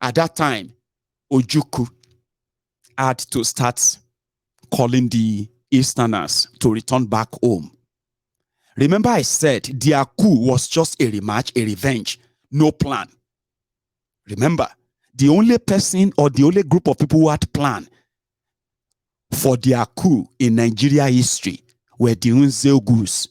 At that time, Ojukwu had to start calling the Easterners to return back home. Remember I said their coup was just a rematch, a revenge, no plan. Remember, the only person or the only group of people who had plan for their coup in Nigeria history were the Nzeogus.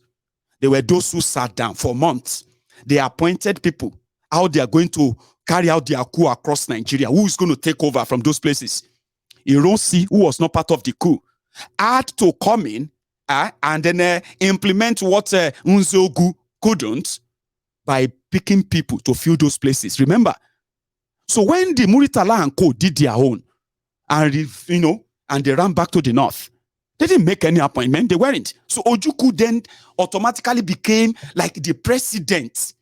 They were those who sat down for months. They appointed people, how they are going to carry out their coup across Nigeria, who is going to take over from those places. Ironsi, who was not part of the coup, had to come in and then implement what Nzeogu couldn't by picking people to fill those places. Remember? So when the Muritala and Co did their own, and and they ran back to the north, they didn't make any appointment. They weren't. So Ojukwu then automatically became like the president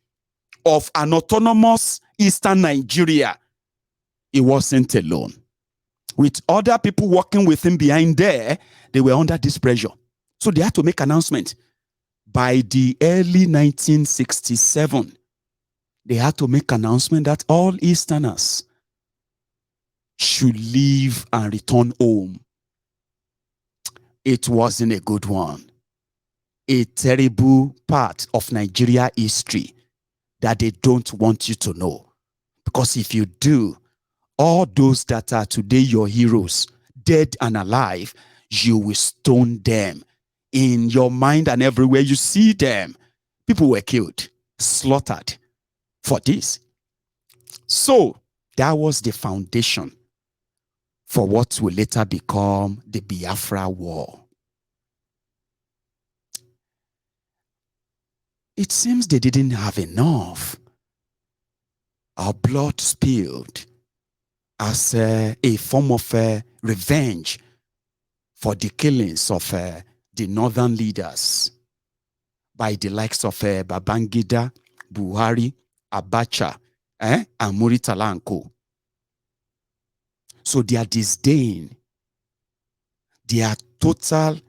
of an autonomous Eastern Nigeria. He wasn't alone. With other people working with him behind there, they were under this pressure. So they had to make an announcement. By the early 1967, they had to make an announcement that all Easterners should leave and return home. It wasn't a good one. A terrible part of Nigeria history that they don't want you to know. Because if you do, all those that are today your heroes, dead and alive, you will stone them. In your mind and everywhere you see them, people were killed, slaughtered for this. So that was the foundation for what will later become the Biafra War. It seems they didn't have enough. Our blood spilled as a form of revenge for the killings of the northern leaders by the likes of Babangida, Buhari, Abacha, and Muritala and Co. So their disdain, their total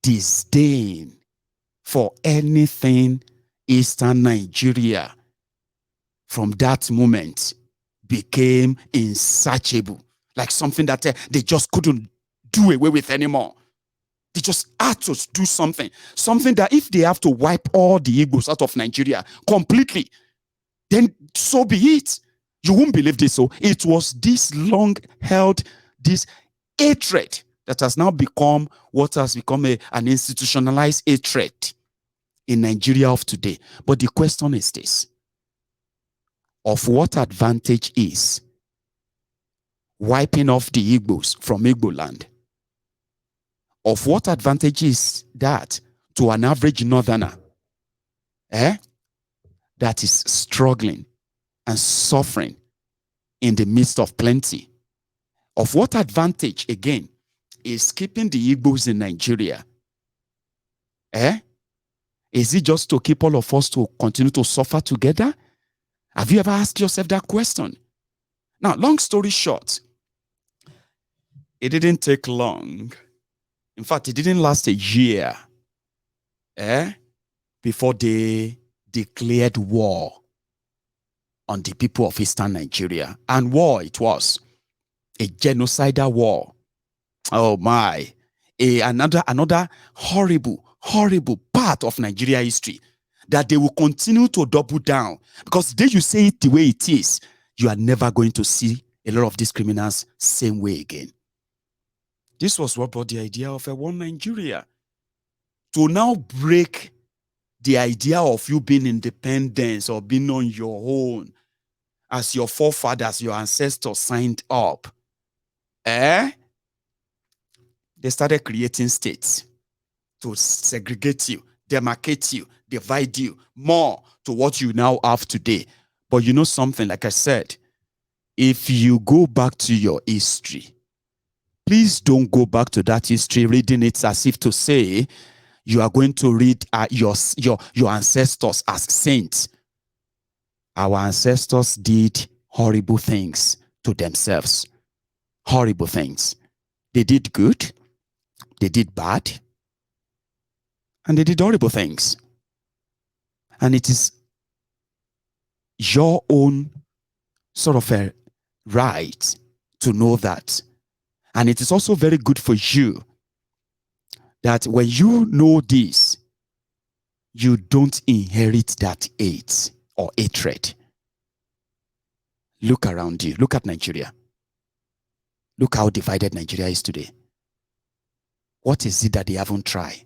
disdain for anything Eastern Nigeria from that moment became insatiable, like something that they just couldn't do away with anymore. They just had to do something that if they have to wipe all the Igbos out of Nigeria completely, then so be it. You won't believe this. So it was this long-held, this hatred that has now become what has become an institutionalized hatred in Nigeria of today. But the question is this: of what advantage is wiping off the Igbos from Igbo land? Of what advantage is that to an average northerner that is struggling and suffering in the midst of plenty? Of what advantage, again, is keeping the Igbos in Nigeria? Is it just to keep all of us to continue to suffer together? Have you ever asked yourself that question? Now, long story short, it didn't take long. In fact, it didn't last a year before they declared war on the people of Eastern Nigeria. And war it was. A genocidal war. Oh my. Another horrible part of Nigeria history that they will continue to double down. Because the day you say it the way it is, you are never going to see a lot of these criminals same way again. This was what brought the idea of a one Nigeria. To now break the idea of you being independent or being on your own as your forefathers, your ancestors signed up. They started creating states to segregate you, demarcate you, divide you more to what you now have today. But you know something, like I said, if you go back to your history, please don't go back to that history reading it as if to say you are going to read your ancestors as saints. Our ancestors did horrible things to themselves. Horrible things. They did good, they did bad, and they did horrible things. And it is your own sort of a right to know that. And it is also very good for you that when you know this, you don't inherit that hate or hatred. Look around you. Look at Nigeria. Look how divided Nigeria is today. What is it that they haven't tried?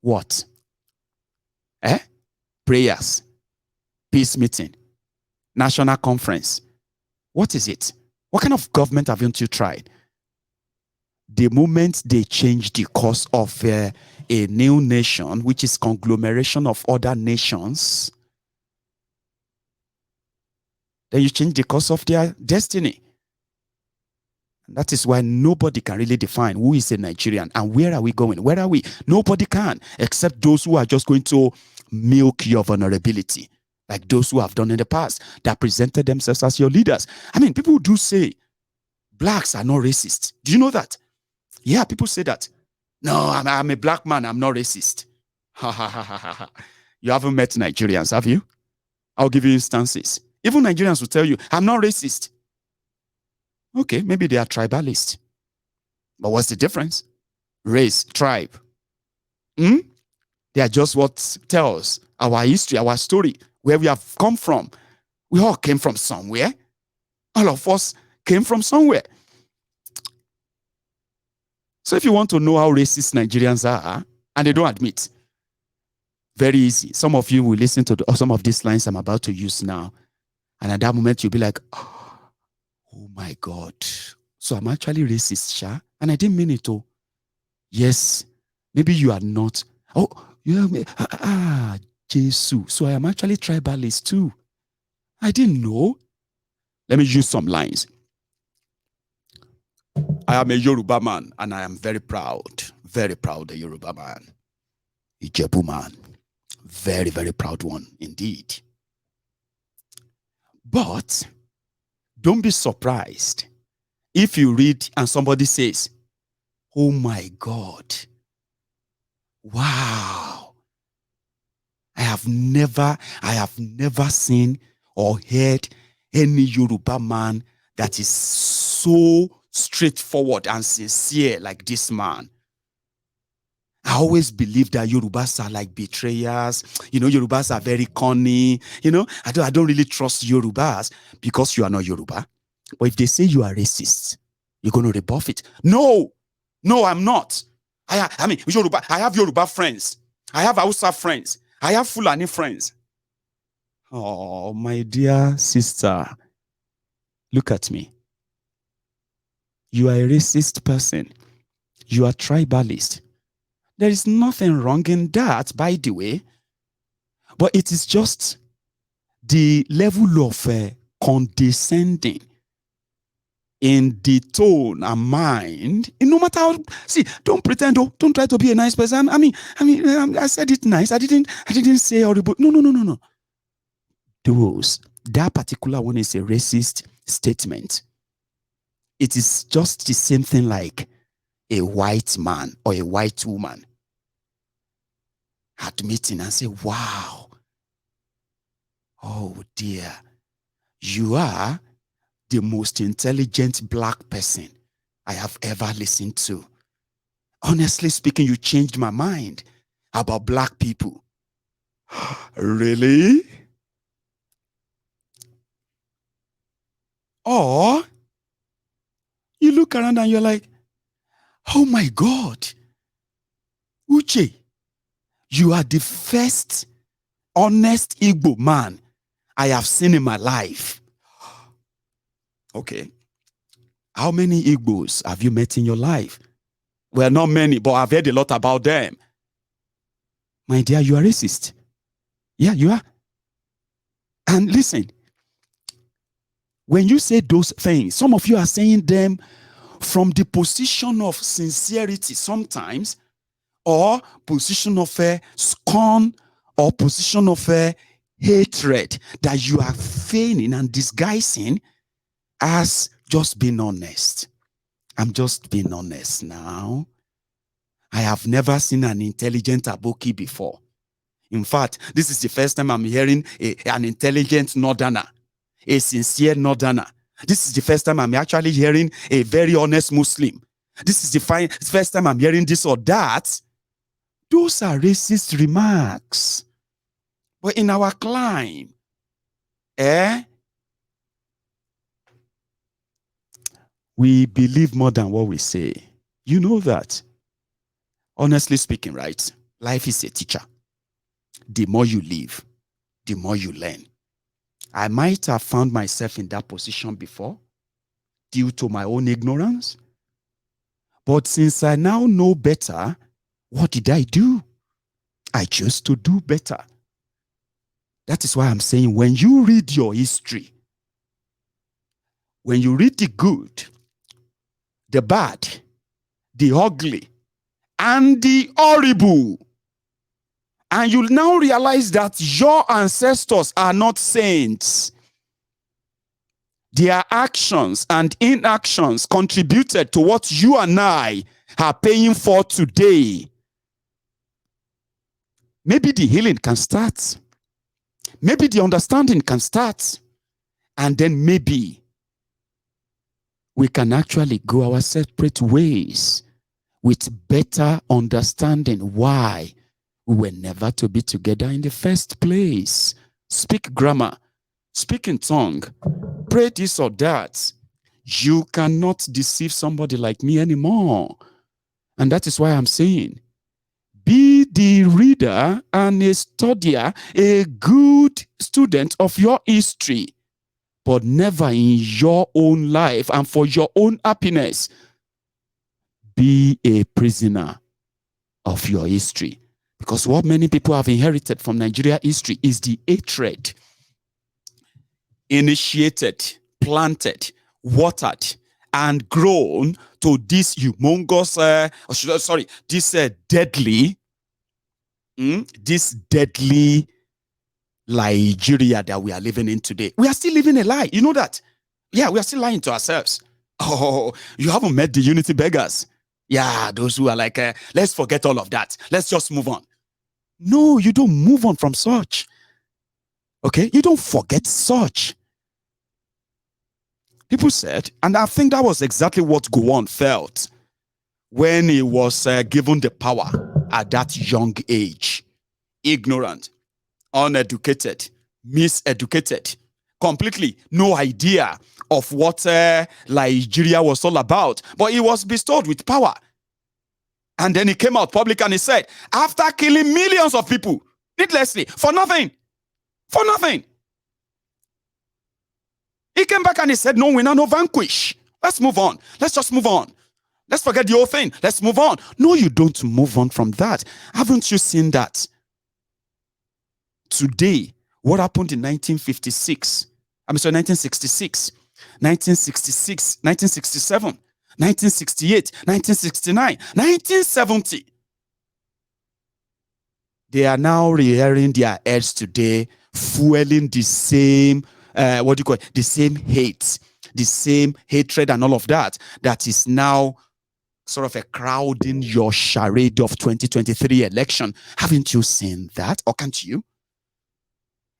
What? Prayers, peace meeting, national conference. What is it? What kind of government haven't you tried? The moment they change the course of a new nation, which is conglomeration of other nations, then you change the course of their destiny. And that is why nobody can really define who is a Nigerian and where are we going? Where are we? Nobody can, except those who are just going to milk your vulnerability, like those who have done in the past, that presented themselves as your leaders. I mean, people do say blacks are not racist. Do you know that? Yeah, people say that. No, I'm a black man. I'm not racist. Ha ha ha ha ha. You haven't met Nigerians, have you? I'll give you instances. Even Nigerians will tell you, I'm not racist. Okay, maybe they are tribalist. But what's the difference? Race, tribe. They are just what tells our history, our story, where we have come from. We all came from somewhere. All of us came from somewhere. So if you want to know how racist Nigerians are, and they don't admit, very easy. Some of you will listen to some of these lines I'm about to use now. And at that moment, you'll be like, oh my God. So I'm actually racist, Sha? And I didn't mean it, oh. Yes, maybe you are not. Oh, yeah, Jesus. So I am actually tribalist too. I didn't know. Let me use some lines. I am a Yoruba man and I am very proud a Yoruba man. Ijebu man. Very, very proud one indeed. But don't be surprised if you read and somebody says, oh my God, wow, I have never seen or heard any Yoruba man that is so straightforward and sincere like this man. I always believe that Yorubas are like betrayers. Yorubas are very cunning. I don't really trust Yorubas because you are not Yoruba. But if they say you are racist, you're going to rebuff it. No, I'm not. I mean, Yoruba. I have Yoruba friends. I have Hausa friends. I have Fulani friends. Oh, my dear sister, look at me. You are a racist person. You are tribalist. There is nothing wrong in that, by the way. But it is just the level of condescending in the tone and mind. No matter how, don't pretend. Don't try to be a nice person. I mean, I said it nice. I didn't say horrible. No. That particular one is a racist statement. It is just the same thing like a white man or a white woman admitting and say, wow, oh dear, you are the most intelligent black person I have ever listened to. Honestly speaking, you changed my mind about black people. Really? Or you look around and you're like, oh my God, Uche, you are the first honest Igbo man I have seen in my life. Okay. How many Igbos have you met in your life? Well, not many, but I've heard a lot about them. My dear, you are racist. Yeah, you are. And listen, when you say those things, some of you are saying them from the position of sincerity sometimes, or position of scorn, or position of hatred that you are feigning and disguising as just being honest. I'm just being honest now. I have never seen an intelligent Aboki before. In fact, this is the first time I'm hearing an intelligent Northerner, a sincere Northerner. This is the first time I'm actually hearing a very honest Muslim. This is the first time I'm hearing this or that. Those are racist remarks. But in our climb, we believe more than what we say. You know that. Honestly speaking, right? Life is a teacher. The more you live, the more you learn. I might have found myself in that position before due to my own ignorance. But since I now know better, what did I do? I chose to do better. That is why I'm saying when you read your history, when you read the good, the bad, the ugly, and the horrible, and you now realize that your ancestors are not saints. Their actions and inactions contributed to what you and I are paying for today. Maybe the healing can start. Maybe the understanding can start. And then maybe we can actually go our separate ways with better understanding why we were never to be together in the first place. Speak grammar, speak in tongue, pray this or that. You cannot deceive somebody like me anymore. And that is why I'm saying, be the reader and a studier, a good student of your history, but never in your own life and for your own happiness. Be a prisoner of your history. Because what many people have inherited from Nigeria history is the hatred initiated, planted, watered, and grown to this humongous, this deadly Nigeria that we are living in today. We are still living a lie. You know that? Yeah, we are still lying to ourselves. Oh, you haven't met the unity beggars. Yeah, those who are like, let's forget all of that. Let's just move on. No, you don't move on from such. Okay? You don't forget such. People said, and I think that was exactly what Gowon felt when he was given the power at that young age. Ignorant, uneducated, miseducated, completely no idea of what Nigeria was all about. But he was bestowed with power. And then he came out public and he said, after killing millions of people, needlessly, for nothing, he came back and he said, no winner, no vanquish. Let's move on. Let's just move on. Let's forget the whole thing. Let's move on. No, you don't move on from that. Haven't you seen that? Today, what happened in 1956? 1966, 1966, 1967, 1968, 1969, 1970. They are now rearing their heads today, fueling the same, the same hate, the same hatred and all of that, that is now sort of a crowding your charade of 2023 election. Haven't you seen that? Or can't you?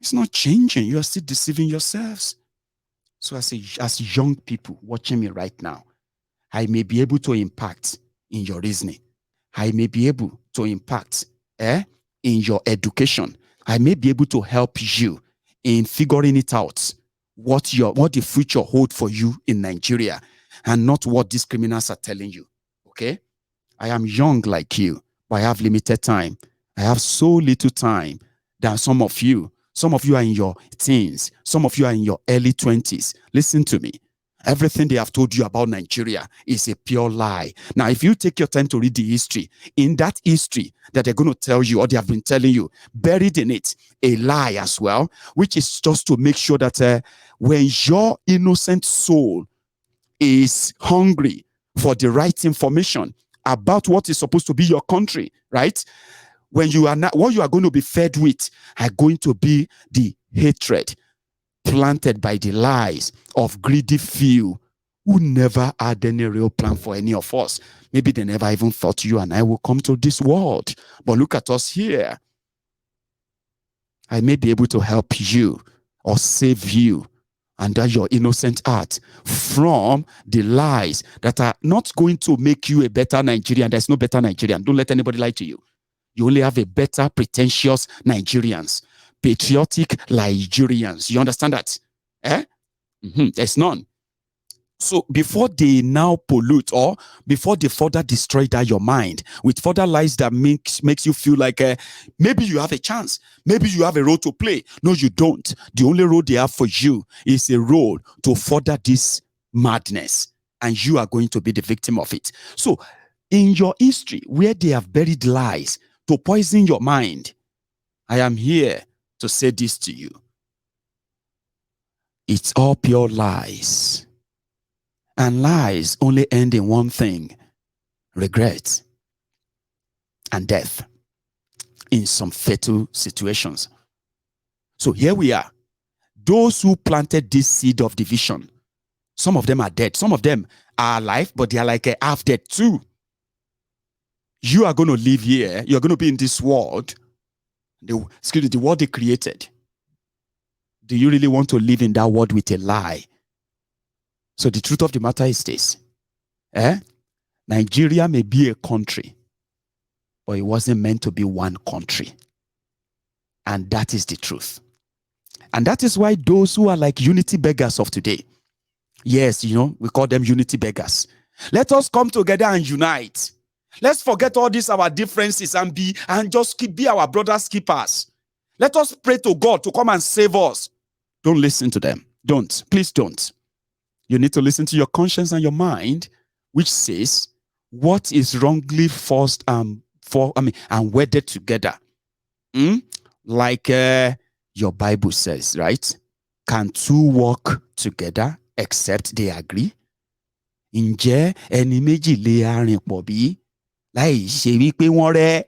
It's not changing. You are still deceiving yourselves. So as young people watching me right now, I may be able to impact in your reasoning. I may be able to impact in your education. I may be able to help you in figuring it out, what the future holds for you in Nigeria, and not what these criminals are telling you. Okay? I am young like you, but I have limited time. I have so little time than some of you. Some of you are in your teens. Some of you are in your early 20s. Listen to me. Everything they have told you about Nigeria is a pure lie. Now, if you take your time to read the history, in that history that they're going to tell you or they have been telling you, buried in it, a lie as well, which is just to make sure that when your innocent soul is hungry for the right information about what is supposed to be your country, right? When you are not, what you are going to be fed with are going to be the hatred planted by the lies of greedy few who never had any real plan for any of us. Maybe they never even thought you and I will come to this world. But look at us here. I may be able to help you or save you under your innocent heart from the lies that are not going to make you a better Nigerian. There's no better Nigerian. Don't let anybody lie to you. You only have a better, pretentious Nigerians, patriotic Nigerians. You understand that? There's none. So before they now pollute or before they further destroy that your mind with further lies that makes you feel like maybe you have a chance, maybe you have a role to play. No, you don't. The only role they have for you is a role to further this madness, and you are going to be the victim of it. So in your history, where they have buried lies to poison your mind, I am here to say this to you. It's all pure lies. And lies only end in one thing: regret and death in some fatal situations. So here we are. Those who planted this seed of division, some of them are dead. Some of them are alive, but they are like half dead too. You are going to live here. You're going to be in this world, the world they created. Do you really want to live in that world with a lie? So the truth of the matter is this. Nigeria may be a country, but it wasn't meant to be one country. And that is the truth. And that is why those who are like unity beggars of today, yes, we call them unity beggars. Let us come together and unite. Let's forget all these our differences and just be our brothers keepers. Let us pray to God to come and save us. Don't listen to them. Don't. Please don't. You need to listen to your conscience and your mind, which says what is wrongly forced and wedded together. Like your Bible says, right? Can two walk together except they agree? Ǹjẹ́ ẹni méjì lè arìn pọ̀ bí láì ṣe wípé wọ́n rẹ́?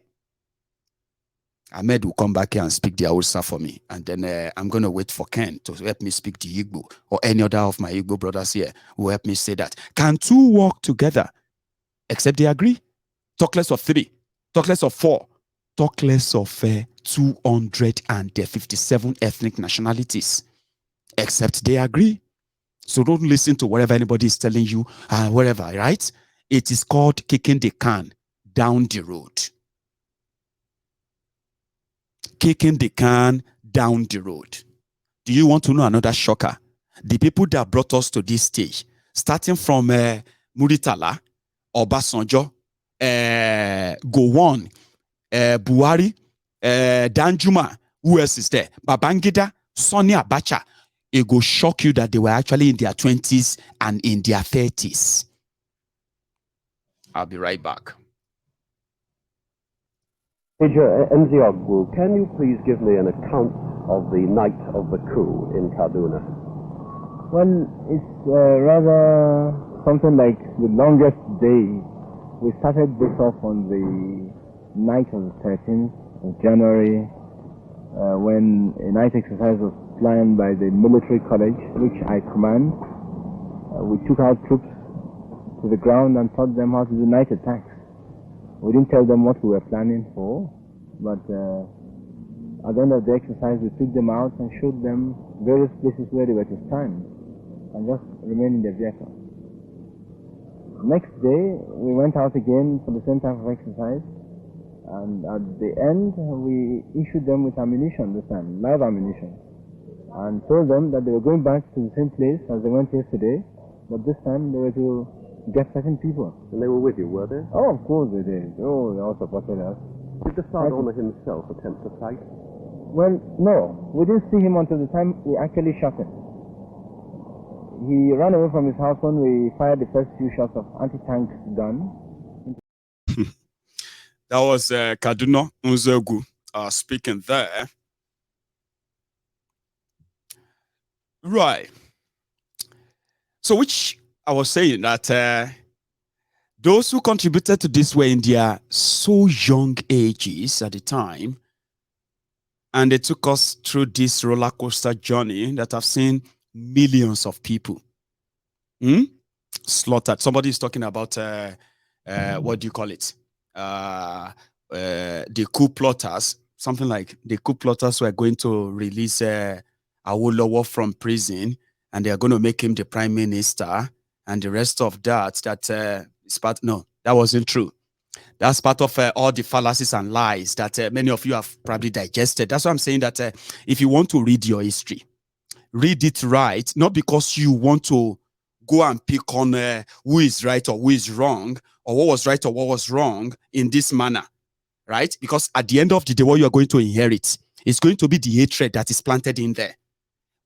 Ahmed will come back here and speak the Hausa for me. And then I'm going to wait for Ken to help me speak the Igbo, or any other of my Igbo brothers here who help me say that. Can two walk together except they agree? Talk less of 3. Talk less of 4. Talk less of 257 ethnic nationalities except they agree. So don't listen to whatever anybody is telling you, whatever, right? It is called kicking the can down the road. Kicking the can down the road. Do you want to know another shocker? The people that brought us to this stage, starting from Muritala, Obasanjo, Gowon, Buhari, Danjuma, who else is there? Babangida, Sonny Abacha. It will shock you that they were actually in their 20s and in their 30s. I'll be right back. Major Nziogbu, can you please give me an account of the night of the coup in Kaduna? Well, it's rather something like the longest day. We started this off on the night of the 13th of January when a night exercise was planned by the military college, which I command. We took our troops to the ground and taught them how to do night attacks. We didn't tell them what we were planning for, but at the end of the exercise, we took them out and showed them various places where they were to stand and just remain in their vehicle. Next day, we went out again for the same type of exercise, and at the end, we issued them with ammunition this time, live ammunition, and told them that they were going back to the same place as they went yesterday, but this time they were to get certain people. And they were with you, were they? Oh, of course they did. Oh, they all supported us. Did the Sergeant owner himself attempt to fight? Well, no. We didn't see him until the time we actually shot him. He ran away from his house when we fired the first few shots of anti-tank gun. That was Kaduna Nzogu speaking there. Right. So which I was saying that those who contributed to this were in their so young ages at the time, and they took us through this roller coaster journey that I've seen millions of people slaughtered. Somebody is talking about what do you call it? The coup plotters, something like the coup plotters were going to release Awolowo from prison, and they are going to make him the prime minister, and the rest of that, is part, no, that wasn't true. That's part of all the fallacies and lies that many of you have probably digested. That's why I'm saying that if you want to read your history, read it right, not because you want to go and pick on who is right or who is wrong, or what was right or what was wrong in this manner, right? Because at the end of the day, what you are going to inherit is going to be the hatred that is planted in there,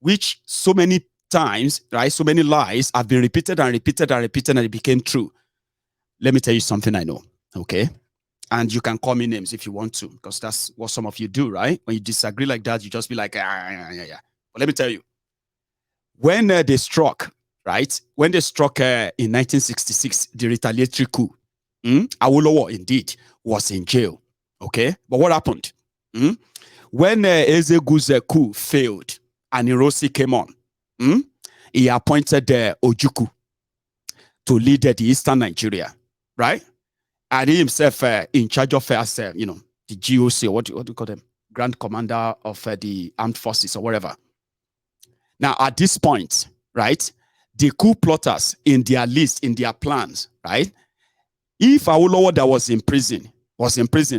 which so many times, right, so many lies have been repeated and repeated and repeated, and it became true. Let me tell you something I know, okay? And you can call me names if you want to, because that's what some of you do, right? When you disagree like that, you just be like, yeah. But let me tell you, when they struck, right? When they struck in 1966, the retaliatory coup, Awolowo indeed was in jail, okay? But what happened? When Ezegu's coup failed and Irosi came on, he appointed Ojukwu to lead the Eastern Nigeria, right? And he himself in charge of, the GOC, or what do you call them? Grand Commander of the Armed Forces or whatever. Now, at this point, right, the coup plotters in their list, in their plans, right, if Awolowo that was in prison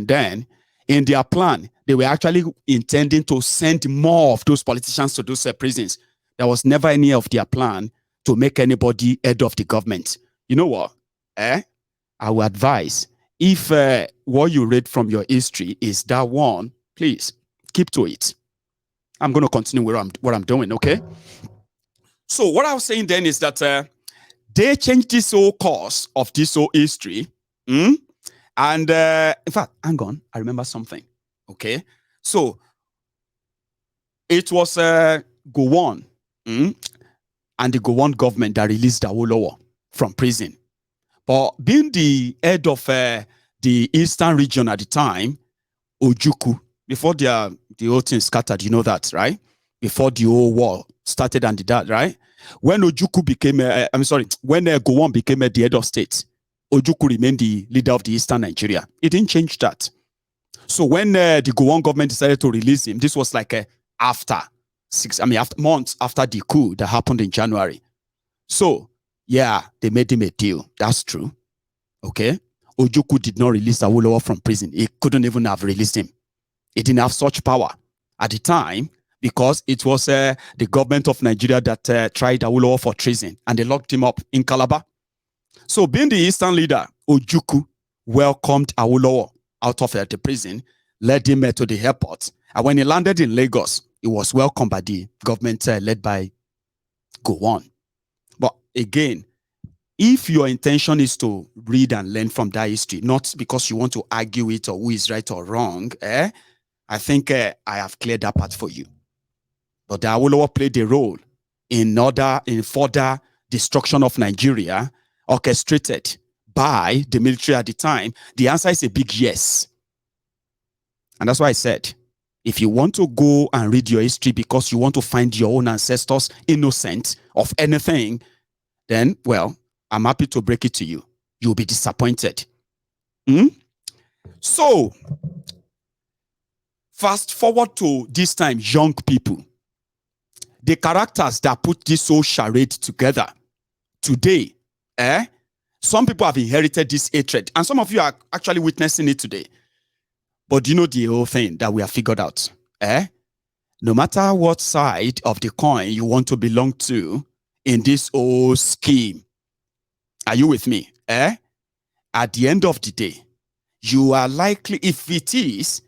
then, in their plan, they were actually intending to send more of those politicians to those prisons. There was never any of their plan to make anybody head of the government. You know what? I would advise, if what you read from your history is that one, please keep to it. I'm going to continue what I'm doing, okay? So what I was saying then is that they changed this whole course of this whole history. And in fact, hang on, I remember something, okay? So it was Gowon and the Gowon government that released Awolowo from prison. But being the head of the Eastern region at the time, Ojukwu, before the whole thing scattered, you know that, right? Before the whole war started and that, right? When Ojukwu became, when Gowon became the head of state, Ojukwu remained the leader of the Eastern Nigeria. It didn't change that. So when the Gowon government decided to release him, this was like after months after the coup that happened in January. So yeah, they made him a deal. That's true. Okay. Ojukwu did not release Awolowo from prison. He couldn't even have released him. He didn't have such power at the time because it was the government of Nigeria that tried Awolowo for treason and they locked him up in Calabar. So being the Eastern leader, Ojukwu welcomed Awolowo out of the prison, led him to the airport. And when he landed in Lagos, he was welcomed by the government led by Gowon. But again, if your intention is to read and learn from that history, not because you want to argue it or who is right or wrong, I think I have cleared that part for you. But the Awolowo played a role in further destruction of Nigeria, orchestrated by the military at the time. The answer is a big yes. And that's why I said, if you want to go and read your history because you want to find your own ancestors innocent of anything, then, well, I'm happy to break it to you. You'll be disappointed. So, fast forward to this time, young people. The characters that put this whole charade together today, some people have inherited this hatred, and some of you are actually witnessing it today. But you know the whole thing that we have figured out, no matter what side of the coin you want to belong to in this whole scheme, are you with me? At the end of the day, you are likely, if it is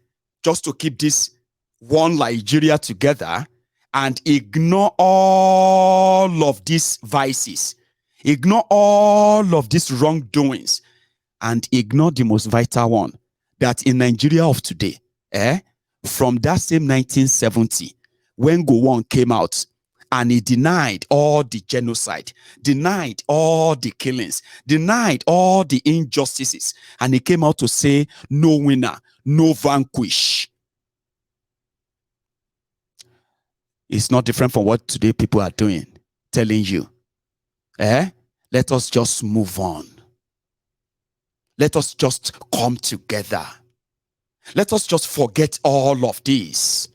just to keep this one Nigeria together and ignore all of these vices, ignore all of these wrongdoings, and ignore the most vital one, that in Nigeria of today, from that same 1970, when Gowon came out, and he denied all the genocide, denied all the killings, denied all the injustices. And he came out to say, no winner, no vanquish. It's not different from what today people are doing, telling you. Let us just move on. Let us just come together. Let us just forget all of this.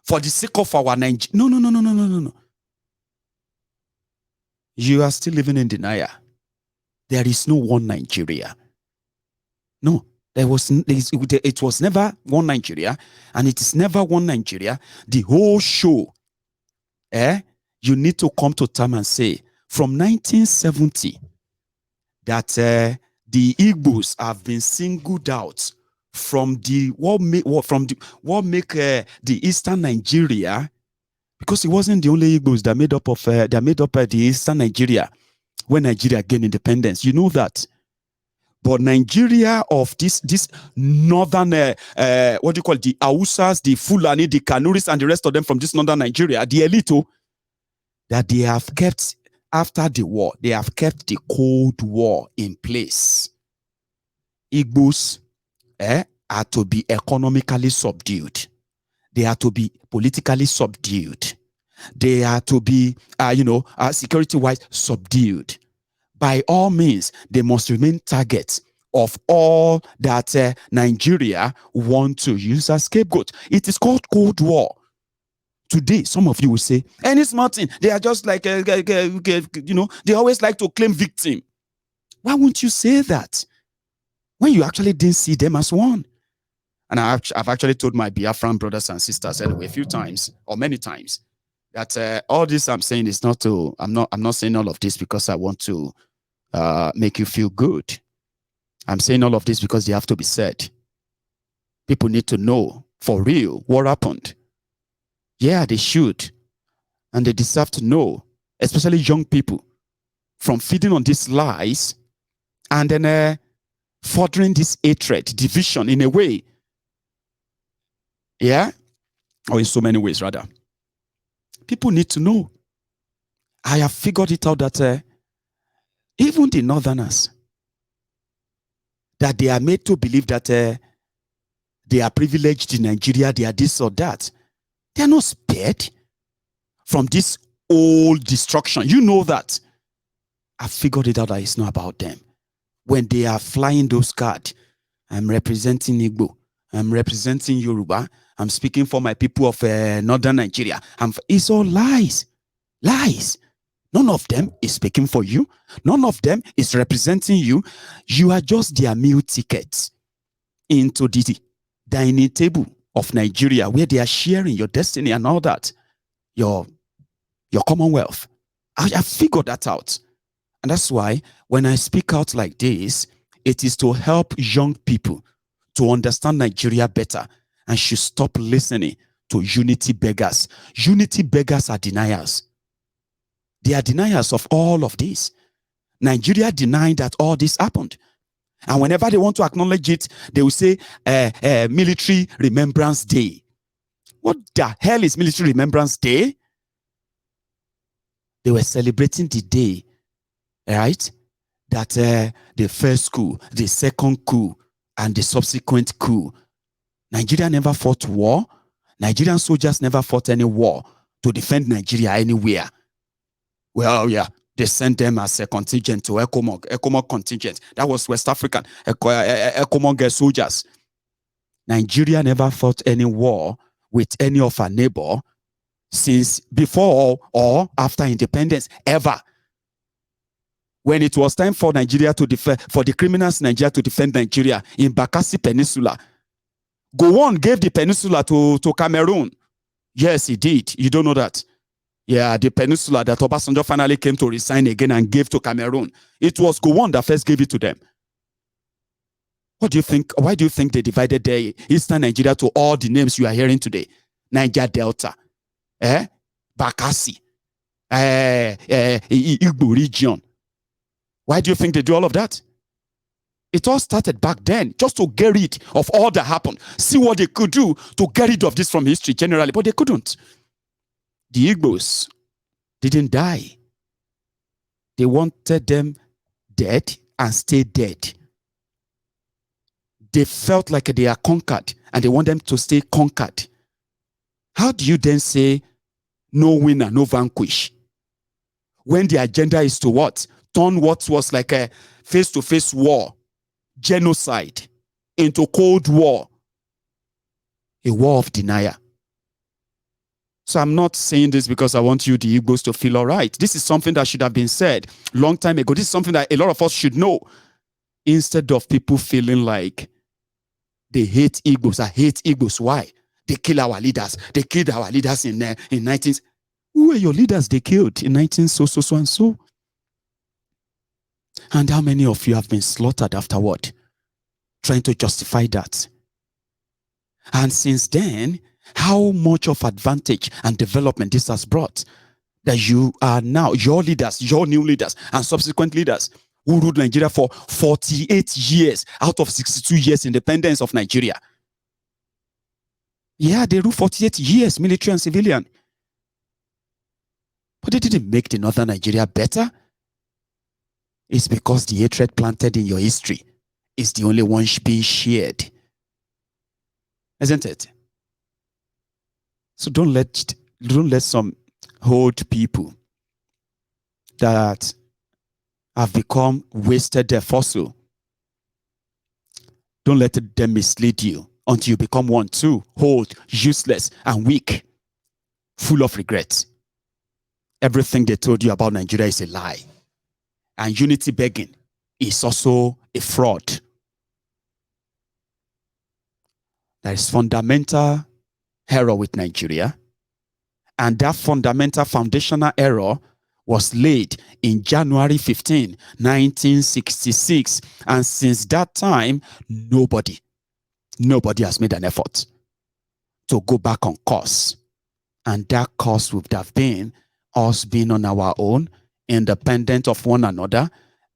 For the sake of our Nigeria. No. You are still living in denial. There is no one Nigeria. No, it was never one Nigeria, and it is never one Nigeria. The whole show, you need to come to term and say, from 1970, that the Igbos have been singled out from the what make the Eastern Nigeria, because it wasn't the only Igbos that made up the Eastern Nigeria when Nigeria gained independence. You know that. But Nigeria of this northern, what do you call it, the Hausas, the Fulani, the Kanuris, and the rest of them from this northern Nigeria, the elite, that they have kept, after the war, they have kept the Cold War in place. Igbos are to be economically subdued. They are to be politically subdued. They are to be, security-wise subdued. By all means, they must remain targets of all that Nigeria want to use as scapegoat. It is called Cold War. Today, some of you will say, and it's nothing. They are just like, they always like to claim victim. Why won't you say that when you actually didn't see them as one? And I've actually told my Biafran brothers and sisters anyway a few times or many times that all this I'm saying is not to, I'm not saying all of this because I want to make you feel good. I'm saying all of this because they have to be said. People need to know for real what happened. Yeah, they should. And they deserve to know, especially young people, from feeding on these lies and then furthering this hatred, division in a way. Yeah? Or in so many ways, rather. People need to know. I have figured it out that even the northerners, that they are made to believe that they are privileged in Nigeria, they are this or that. They are not spared from this old destruction. You know that. I figured it out that it's not about them. When they are flying those cards, I'm representing Igbo, I'm representing Yoruba, I'm speaking for my people of northern Nigeria. It's all lies. Lies. None of them is speaking for you. None of them is representing you. You are just their meal tickets into the dining table of Nigeria, where they are sharing your destiny and all that, your commonwealth. I figured that out. And that's why when I speak out like this, it is to help young people to understand Nigeria better and should stop listening to unity beggars. Unity beggars are deniers. They are deniers of all of this. Nigeria denied that all this happened. And whenever they want to acknowledge it, they will say Military Remembrance Day. What the hell is Military Remembrance Day? They were celebrating the day, right? That the first coup, the second coup, and the subsequent coup. Nigeria never fought war. Nigerian soldiers never fought any war to defend Nigeria anywhere. Well, yeah, they sent them as a contingent to ECOMOG contingent. That was West African, ECOMOG soldiers. Nigeria never fought any war with any of our neighbor since before or after independence, ever. When it was time for Nigeria to defend, for the criminals in Nigeria to defend Nigeria in Bakare Peninsula, Gowon gave the peninsula to Cameroon. Yes, he did. You don't know that. Yeah, the peninsula that Obasanjo finally came to resign again and gave to Cameroon. It was Gowon that first gave it to them. What do you think? Why do you think they divided the Eastern Nigeria to all the names you are hearing today? Niger Delta, Bakassi, Igbo region. Why do you think they do all of that? It all started back then, just to get rid of all that happened. See what they could do to get rid of this from history generally, but they couldn't. The Igbos didn't die. They wanted them dead and stay dead. They felt like they are conquered and they want them to stay conquered. How do you then say no winner, no vanquish? When the agenda is to what? Turn what was like a face-to-face war, genocide, into Cold War, a war of denial. So I'm not saying this because I want you, the Igbos, to feel all right. This is something that should have been said long time ago. This is something that a lot of us should know. Instead of people feeling like they hate Igbos. I hate Igbos. Why? They kill our leaders. They killed our leaders in 19. Who were your leaders they killed in 19 so and so? And how many of you have been slaughtered afterward? Trying to justify that. And since then, how much of advantage and development this has brought, that you are now, your leaders, your new leaders, and subsequent leaders who ruled Nigeria for 48 years out of 62 years independence of Nigeria. Yeah, they ruled 48 years, military and civilian. But they didn't make the northern Nigeria better. It's because the hatred planted in your history is the only one being shared. Isn't it? So don't let some old people that have become wasted their fossil, don't let them mislead you until you become one too, old, useless, and weak, full of regret. Everything they told you about Nigeria is a lie. And unity begging is also a fraud. There is fundamental error with Nigeria. And that fundamental foundational error was laid in January 15, 1966. And since that time, nobody has made an effort to go back on course. And that course would have been us being on our own, independent of one another,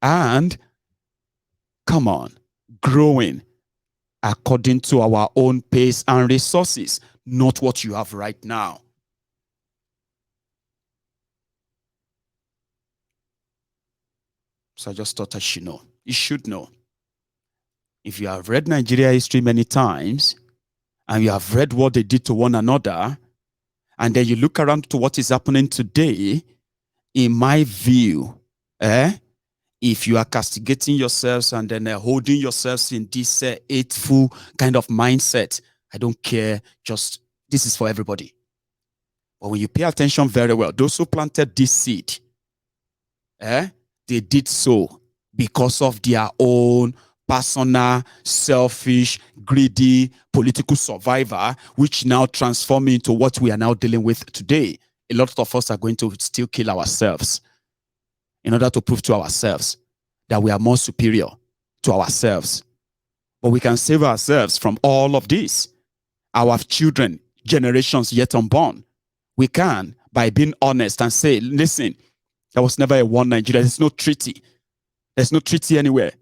and, come on, growing according to our own pace and resources, not what you have right now. So I just thought I should know. You should know. If you have read Nigeria history many times, and you have read what they did to one another, and then you look around to what is happening today, in my view, if you are castigating yourselves and then holding yourselves in this hateful kind of mindset, I don't care, just this is for everybody. But when you pay attention very well, those who planted this seed, they did so because of their own personal, selfish, greedy, political survivor, which now transform into what we are now dealing with today. A lot of us are going to still kill ourselves in order to prove to ourselves that we are more superior to ourselves. But we can save ourselves from all of this. Our children, generations yet unborn, we can by being honest and say, listen, there was never a one Nigeria. There's no treaty. There's no treaty anywhere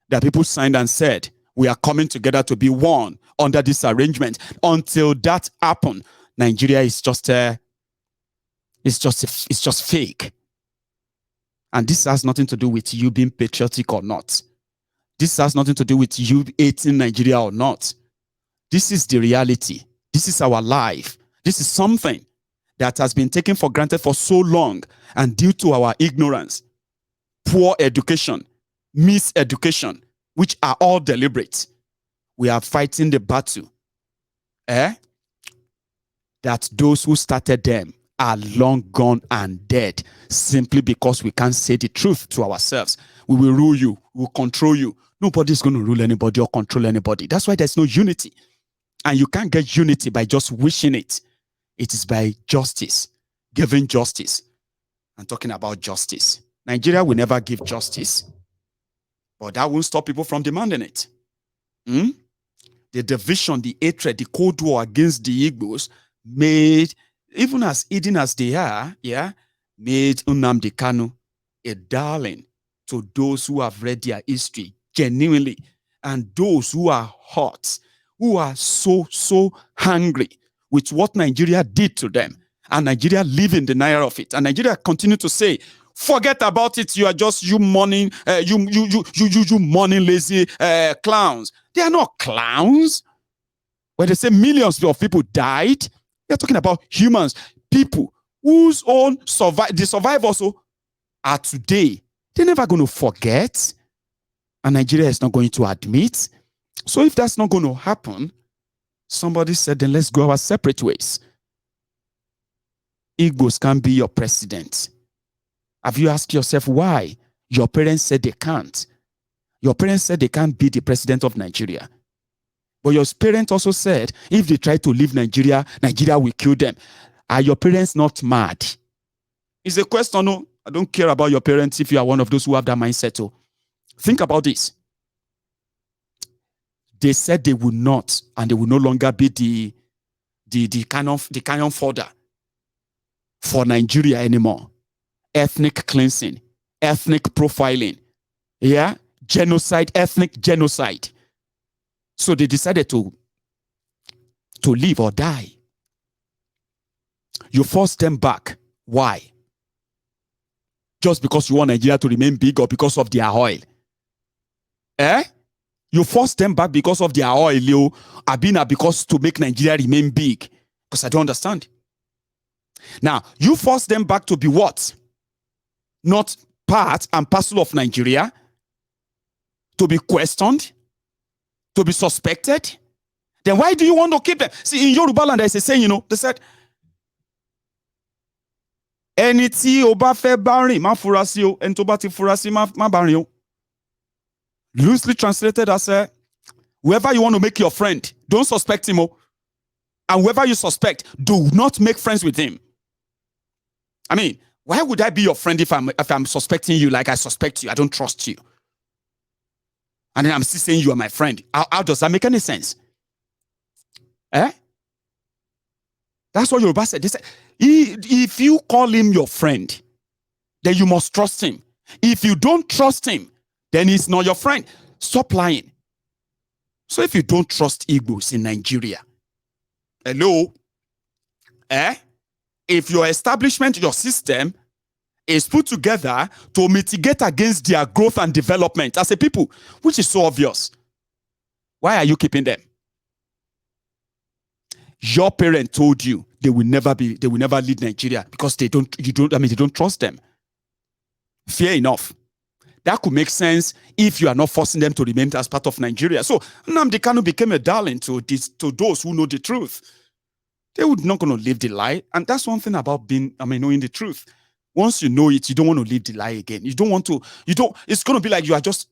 that people signed and said, we are coming together to be one under this arrangement. Until that happened, Nigeria is just it's just fake. And this has nothing to do with you being patriotic or not. This has nothing to do with you hating Nigeria or not. This is the reality. This is our life. This is something that has been taken for granted for so long, and due to our ignorance, poor education, miseducation, which are all deliberate, we are fighting the battle. That those who started them are long gone and dead, simply because we can't say the truth to ourselves. We will rule you, we will control you. Nobody's going to rule anybody or control anybody. That's why there's no unity. And you can't get unity by just wishing it. It is by justice, giving justice. I'm talking about justice. Nigeria will never give justice, but that won't stop people from demanding it. The division, the hatred, the Cold War against the Igbos made, even as hidden as they are, made Nnamdi Kanu a darling to those who have read their history genuinely, and those who are hot, who are so hungry with what Nigeria did to them, and Nigeria live in denial of it, and Nigeria continue to say, forget about it. You are just you mourning lazy clowns. They are not clowns. When they say millions of people died, they're talking about humans, people whose own the survivors are today. They're never going to forget, and Nigeria is not going to admit. So if that's not going to happen, somebody said, then let's go our separate ways. Igbos can't be your president. Have you asked yourself why? Your parents said they can't. Your parents said they can't be the president of Nigeria. But your parents also said if they try to leave Nigeria, Nigeria will kill them. Are your parents not mad? It's a question. No, I don't care about your parents if you are one of those who have that mindset. Oh, think about this. They said they will not, and they will no longer be the cannon fodder for Nigeria anymore. Ethnic cleansing, ethnic profiling, yeah, genocide, ethnic genocide. So they decided to live or die. You forced them back. Why? Just because you want Nigeria to remain big or because of their oil? You forced them back because of their oil, Abina, because to make Nigeria remain big. Because I don't understand. Now, you forced them back to be what? Not part and parcel of Nigeria? To be questioned? To be suspected? Then why do you want to keep them? See, in Yoruba land, there's a saying, they said, ẹni tí o bá fẹ́ bá rìn má fura sí o, ẹni tó bá ti fura sí má bá rìn o. Loosely translated as whoever you want to make your friend, don't suspect him. And whoever you suspect, do not make friends with him. I mean, why would I be your friend if I'm suspecting you like I suspect you? I don't trust you. And then I'm still saying you are my friend. How does that make any sense? That's what Yoruba said. They said, if you call him your friend, then you must trust him. If you don't trust him, then he's not your friend. Stop lying. So if you don't trust Igbos in Nigeria, hello? If your establishment, your system is put together to mitigate against their growth and development as a people, which is so obvious, why are you keeping them? Your parent told you they will never lead Nigeria because they don't trust them. Fair enough. That could make sense if you are not forcing them to remain as part of Nigeria. So Nnamdi Kanu became a darling to those who know the truth. They would not going to live the lie. And that's one thing about knowing the truth. Once you know it, you don't want to live the lie again. It's going to be like you are just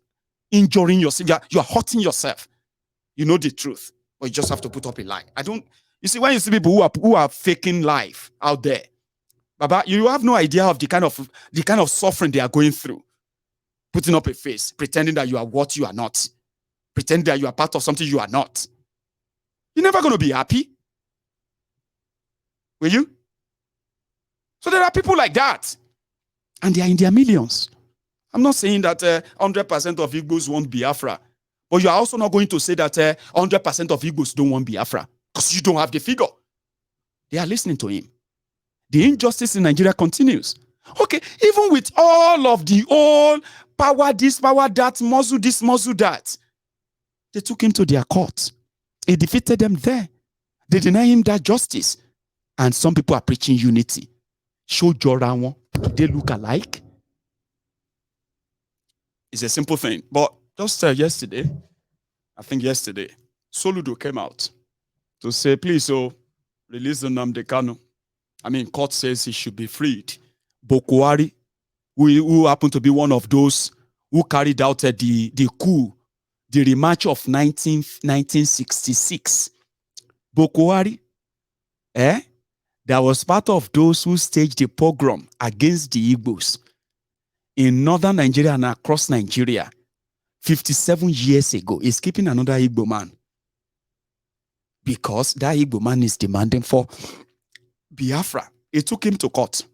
injuring yourself. You are hurting yourself. You know the truth, but you just have to put up a lie. You see, when you see people who are faking life out there, Baba, you have no idea of the kind of suffering they are going through. Putting up a face, pretending that you are what you are not, pretending that you are part of something you are not. You're never going to be happy. Will you? So there are people like that, and they are in their millions. I'm not saying that 100% of Igbos want Biafra, but you are also not going to say that 100% of Igbos don't want Biafra, because you don't have the figure. They are listening to him. The injustice in Nigeria continues. Okay, even with all of the old power this, power that, muzzle this, muzzle that, they took him to their court. He defeated them there. They deny him that justice. And some people are preaching unity. Show Jorawo, they look alike. It's a simple thing. But just yesterday, Soludo came out to say, please, release the Nnamdi Kanu. Court says he should be freed. Bakare, who happened to be one of those who carried out the coup, the rematch of 1966. Bakare, that was part of those who staged the pogrom against the Igbos in northern Nigeria and across Nigeria 57 years ago. Is keeping another Igbo man because that Igbo man is demanding for Biafra. It took him to court,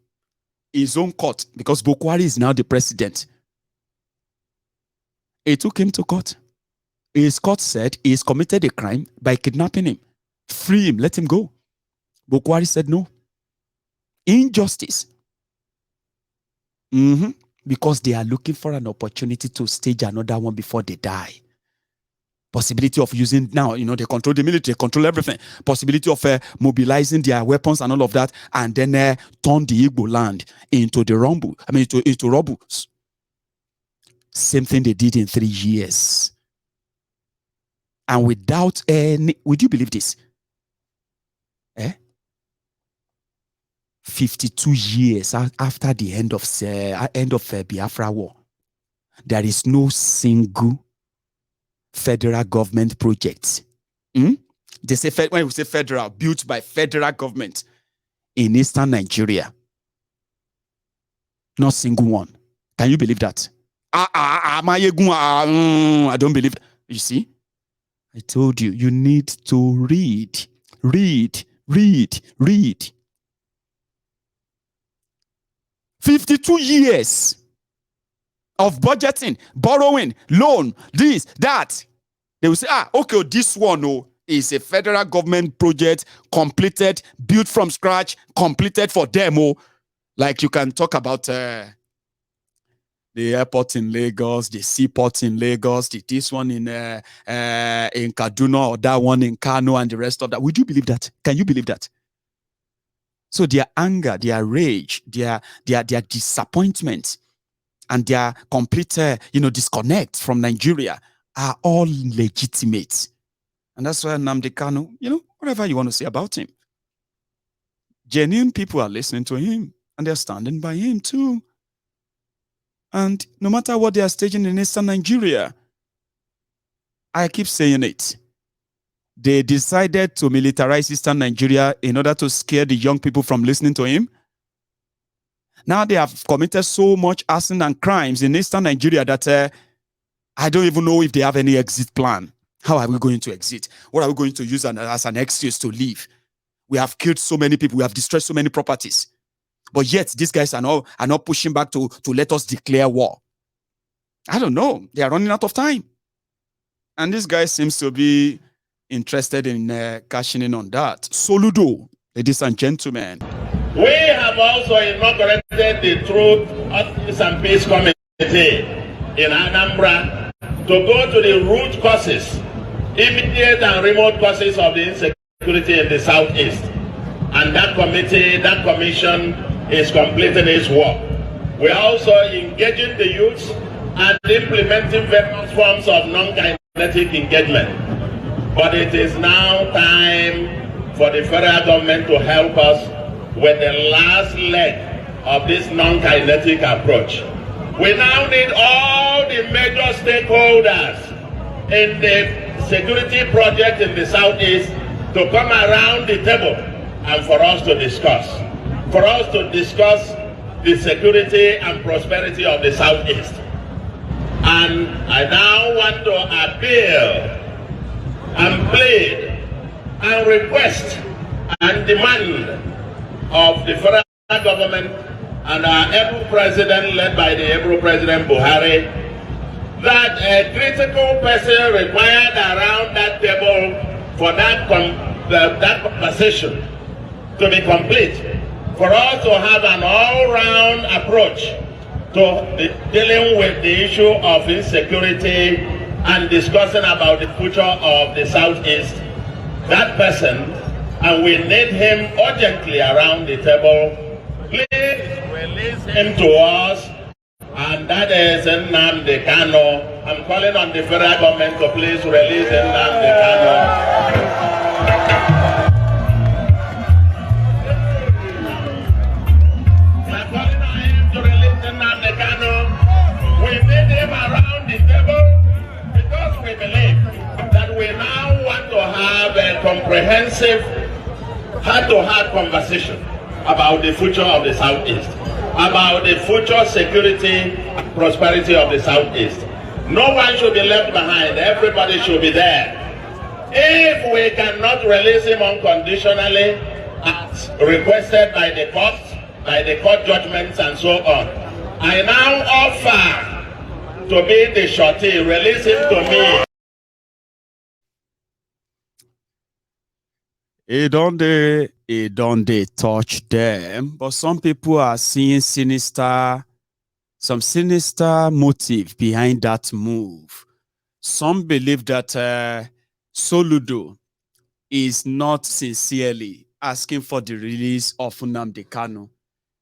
his own court, because Bakare is now the president. It took him to court. His court said he's committed a crime by kidnapping him. Free him, let him go. Bakare said no. Injustice. Because they are looking for an opportunity to stage another one before they die. Possibility of using, now, they control the military, they control everything. Possibility of mobilizing their weapons and all of that, and then turn the Igbo land into the rumble. Into rubbles. Same thing they did in 3 years. And without any, would you believe this? 52 years after the end of Biafra War, there is no single federal government project. They say when we say federal, built by federal government in Eastern Nigeria. Not single one. Can you believe that? I don't believe. You see, I told you, you need to read. 52 years of budgeting, borrowing, loan, this, that. They will say, okay, this one is a federal government project, completed, built from scratch, completed for demo. Like you can talk about the airport in Lagos, the seaport in Lagos, this one in Kaduna, or that one in Kanu, and the rest of that. Would you believe that? Can you believe that? So their anger, their rage, their disappointment, and their complete disconnect from Nigeria are all legitimate. And that's why Nnamdi Kanu, whatever you want to say about him, genuine people are listening to him and they're standing by him too. And no matter what they are staging in Eastern Nigeria, I keep saying it, they decided to militarize Eastern Nigeria in order to scare the young people from listening to him. Now they have committed so much arson and crimes in Eastern Nigeria that I don't even know if they have any exit plan. How are we going to exit? What are we going to use as an excuse to leave? We have killed so many people. We have destroyed so many properties. But yet, these guys are not pushing back to let us declare war. I don't know. They are running out of time. And this guy seems to be interested in cashing in on that. Soludo, ladies and gentlemen. We have also inaugurated the Truth, Justice and Peace Committee in Anambra to go to the root causes, immediate and remote causes of the insecurity in the Southeast. And that commission is completing its work. We are also engaging the youth and implementing various forms of non-kinetic engagement. But it is now time for the federal government to help us with the last leg of this non-kinetic approach. We now need all the major stakeholders in the security project in the Southeast to come around the table and for us to discuss. For us to discuss the security and prosperity of the Southeast. And I now want to appeal and plead and request and demand of the federal government and our able president, led by the able President Buhari, that a critical person required around that table for that conversation to be complete, for us to have an all-round approach to dealing with the issue of insecurity and discussing about the future of the Southeast. That person, and we need him urgently around the table. Please release him to us, and that is Nnamdi Kanu. I'm calling on the federal government to please release Nnamdi Kanu. I'm calling on him to release Nnamdi Kanu. We need him around the table because we believe that we now want to have a comprehensive heart-to-heart conversation about the future of the Southeast, about the future security and prosperity of the Southeast. No one should be left behind. Everybody should be there. If we cannot release him unconditionally, as requested by the court judgments and so on, I now offer to be the shorty. Release him to me. It don't they touch them, but some people are seeing some sinister motive behind that move. Some believe that Soludo is not sincerely asking for the release of Nnamdi Kanu.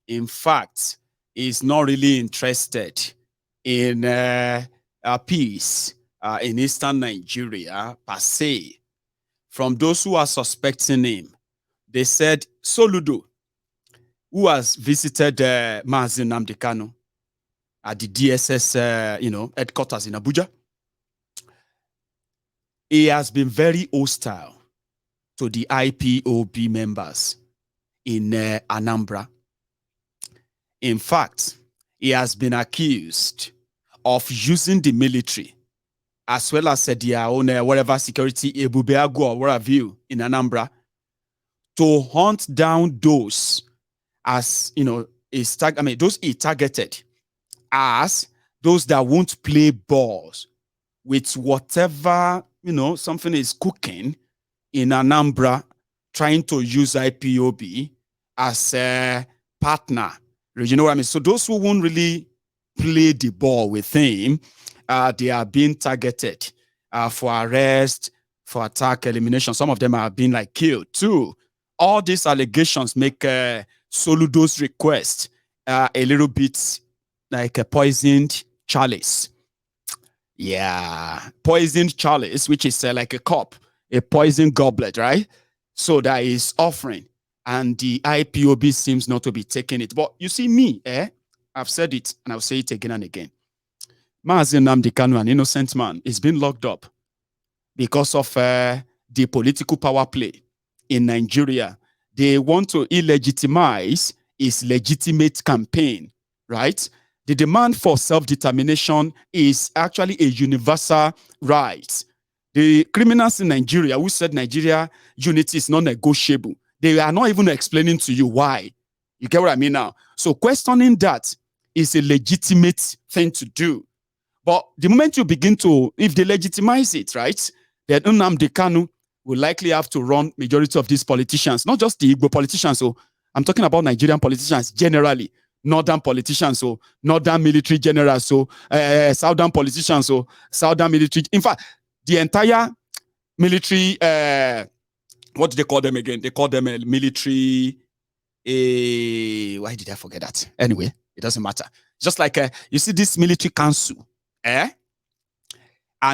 In fact, he's not really interested in a peace in Eastern Nigeria per se. From those who are suspecting him, they said, Soludo, who has visited Mazi Nnamdi Kanu at the DSS, headquarters in Abuja. He has been very hostile to the IPOB members in Anambra. In fact, he has been accused of using the military as well as their own whatever security, Ebubeagu or whatever you in Anambra, to hunt down those as, those he targeted as those that won't play balls with whatever, something is cooking in Anambra, trying to use IPOB as a partner. You know what I mean? So those who won't really play the ball with him, they are being targeted for arrest, for attack, elimination. Some of them are being killed too. All these allegations make Soludo's request a little bit like a poisoned chalice. Yeah, poisoned chalice, which is like a cup, a poison goblet, right? So that is offering, and the IPOB seems not to be taking it. But you see me, I've said it, and I'll say it again and again. Mazi Nnamdi Kanu, an innocent man, is being locked up because of the political power play in Nigeria. They want to illegitimize his legitimate campaign, right? The demand for self-determination is actually a universal right. The criminals in Nigeria who said Nigeria unity is not negotiable, they are not even explaining to you why. You get what I mean now? So questioning that is a legitimate thing to do. But the moment you begin to, if they legitimize it, right, then Nnamdi Kanu will likely have to run majority of these politicians, not just the Igbo politicians. So I'm talking about Nigerian politicians generally, northern politicians, so northern military generals, so southern politicians, so southern military. In fact, the entire military, what do they call them again? They call them a military. Why did I forget that? Anyway, it doesn't matter. Just like you see this military council, and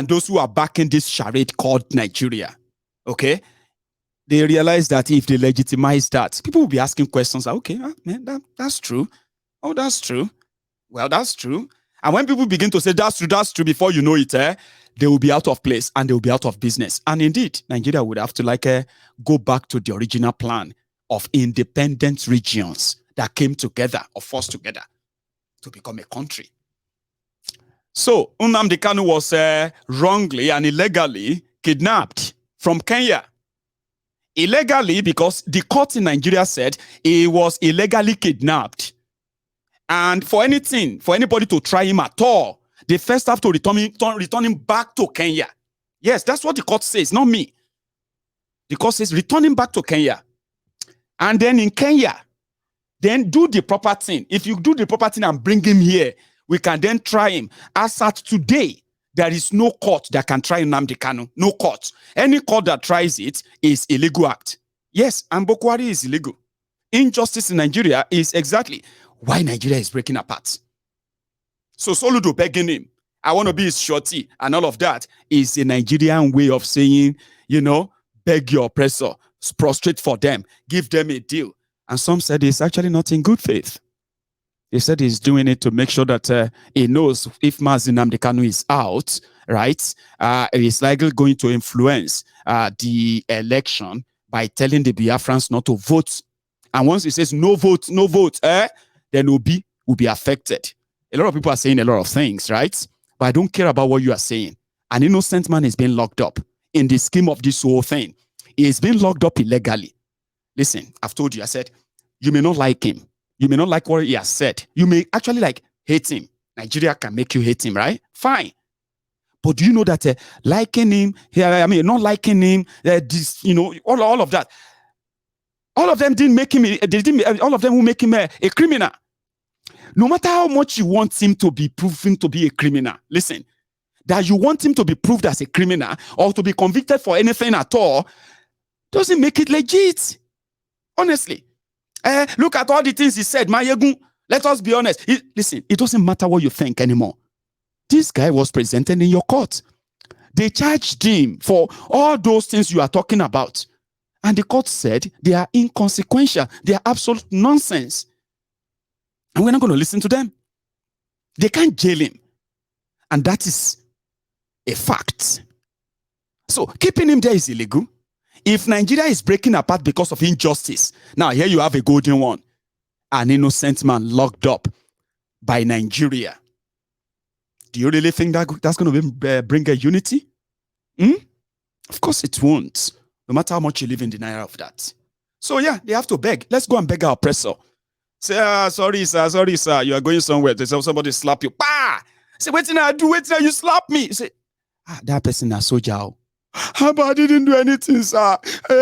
those who are backing this charade called Nigeria, okay, they realize that if they legitimize that, people will be asking questions like, okay, man, that's true. Oh, that's true. Well, that's true. And when people begin to say that's true, before you know it, they will be out of place and they will be out of business. And indeed, Nigeria would have to go back to the original plan of independent regions that came together or forced together to become a country. So Nnamdi Kanu was wrongly and illegally kidnapped from Kenya. Illegally because the court in Nigeria said he was illegally kidnapped. And for anybody to try him at all, they first have to return him back to Kenya. Yes, that's what the court says, not me. The court says return him back to Kenya. And then in Kenya, then do the proper thing. If you do the proper thing and bring him here, we can then try him. As at today, there is no court that can try Nnamdi Kanu. No court. Any court that tries it is illegal act. Yes, and Boko Haram is illegal. Injustice in Nigeria is exactly why Nigeria is breaking apart. So Soludo begging him, I want to be his shorty, and all of that is a Nigerian way of saying, beg your oppressor, prostrate for them, give them a deal. And some said it's actually not in good faith. They said he's doing it to make sure that he knows if Mazi Nnamdi Kanu is out, right? He's likely going to influence the election by telling the Biafrans not to vote. And once he says no vote, then Obi will be affected. A lot of people are saying a lot of things, right? But I don't care about what you are saying. An innocent man is being locked up in the scheme of this whole thing. He is being locked up illegally. Listen, I've told you, I said, you may not like him. You may not like what he has said. You may actually hate him. Nigeria can make you hate him, right? Fine. But do you know that liking him, not liking him, all of that, all of them didn't make him, all of them will make him a criminal. No matter how much you want him to be proven to be a criminal, listen, that you want him to be proved as a criminal or to be convicted for anything at all, doesn't make it legit. Honestly. Look at all the things he said. Mayegun, let us be honest. Listen, it doesn't matter what you think anymore. This guy was presented in your court. They charged him for all those things you are talking about. And the court said they are inconsequential. They are absolute nonsense. And we're not going to listen to them. They can't jail him. And that is a fact. So keeping him there is illegal. If Nigeria is breaking apart because of injustice, now here you have a golden one. An innocent man locked up by Nigeria. Do you really think that that's going to bring a unity? Of course it won't. No matter how much you live in denial of that. So yeah, they have to beg. Let's go and beg our oppressor. Say, sorry sir, you are going somewhere. They say somebody slap you. Bah! Say, wait till I do, wait till you slap me. Say, that person is soldier. But I didn't do anything, sir.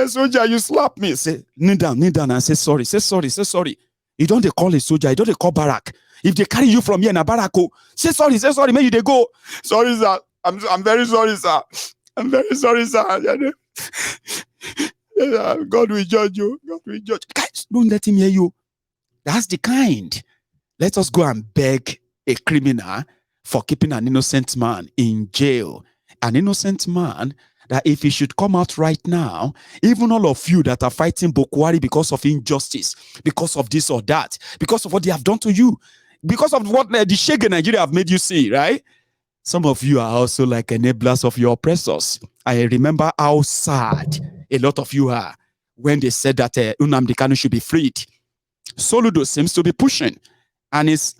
Soldier, you slap me. Say, kneel down and say sorry. Say sorry. You don't they call a soldier, you don't they call barrack. If they carry you from here in a barrack, say sorry, maybe they go. Sorry, sir. I'm very sorry, sir. I'm very sorry, sir. God will judge you. God will judge. Guys, don't let him hear you. That's the kind. Let us go and beg a criminal for keeping an innocent man in jail. An innocent man that if he should come out right now, even all of you that are fighting Bakare because of injustice, because of this or that, because of what they have done to you, because of what the Shege Nigeria have made you see, right? Some of you are also like enablers of your oppressors. I remember how sad a lot of you are when they said that Nnamdi Kanu should be freed. Soludo seems to be pushing, and his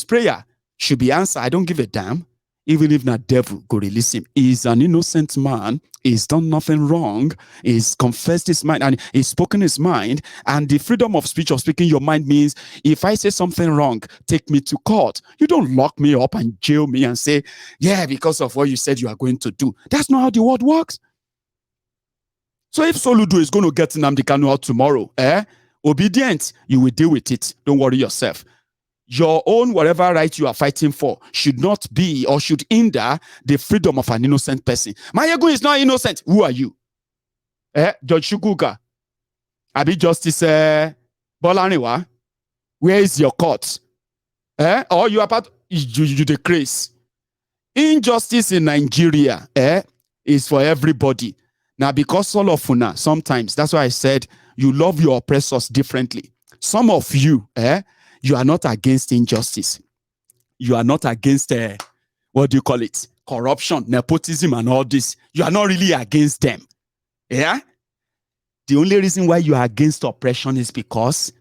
prayer should be answered. I don't give a damn. Even if not devil go release him. He's an innocent man. He's done nothing wrong. He's confessed his mind and he's spoken his mind. And the freedom of speech, of speaking your mind, means if I say something wrong, take me to court. You don't lock me up and jail me and say, yeah, because of what you said you are going to do. That's not how the world works. So if Soludo is going to get Nnamdi Kanu out tomorrow, obedient, you will deal with it. Don't worry yourself. Your own whatever right you are fighting for should not be or should hinder the freedom of an innocent person. Mayego is not innocent. Who are you? Judge Shukuka? Abi Justice Bolaniwa? Where is your court? Or you are part you the craze. Injustice in Nigeria is for everybody. Now, because all of una, sometimes, that's why I said you love your oppressors differently. Some of you, you are not against injustice. You are not against, what do you call it? Corruption, nepotism, and all this. You are not really against them. Yeah? The only reason why you are against oppression is because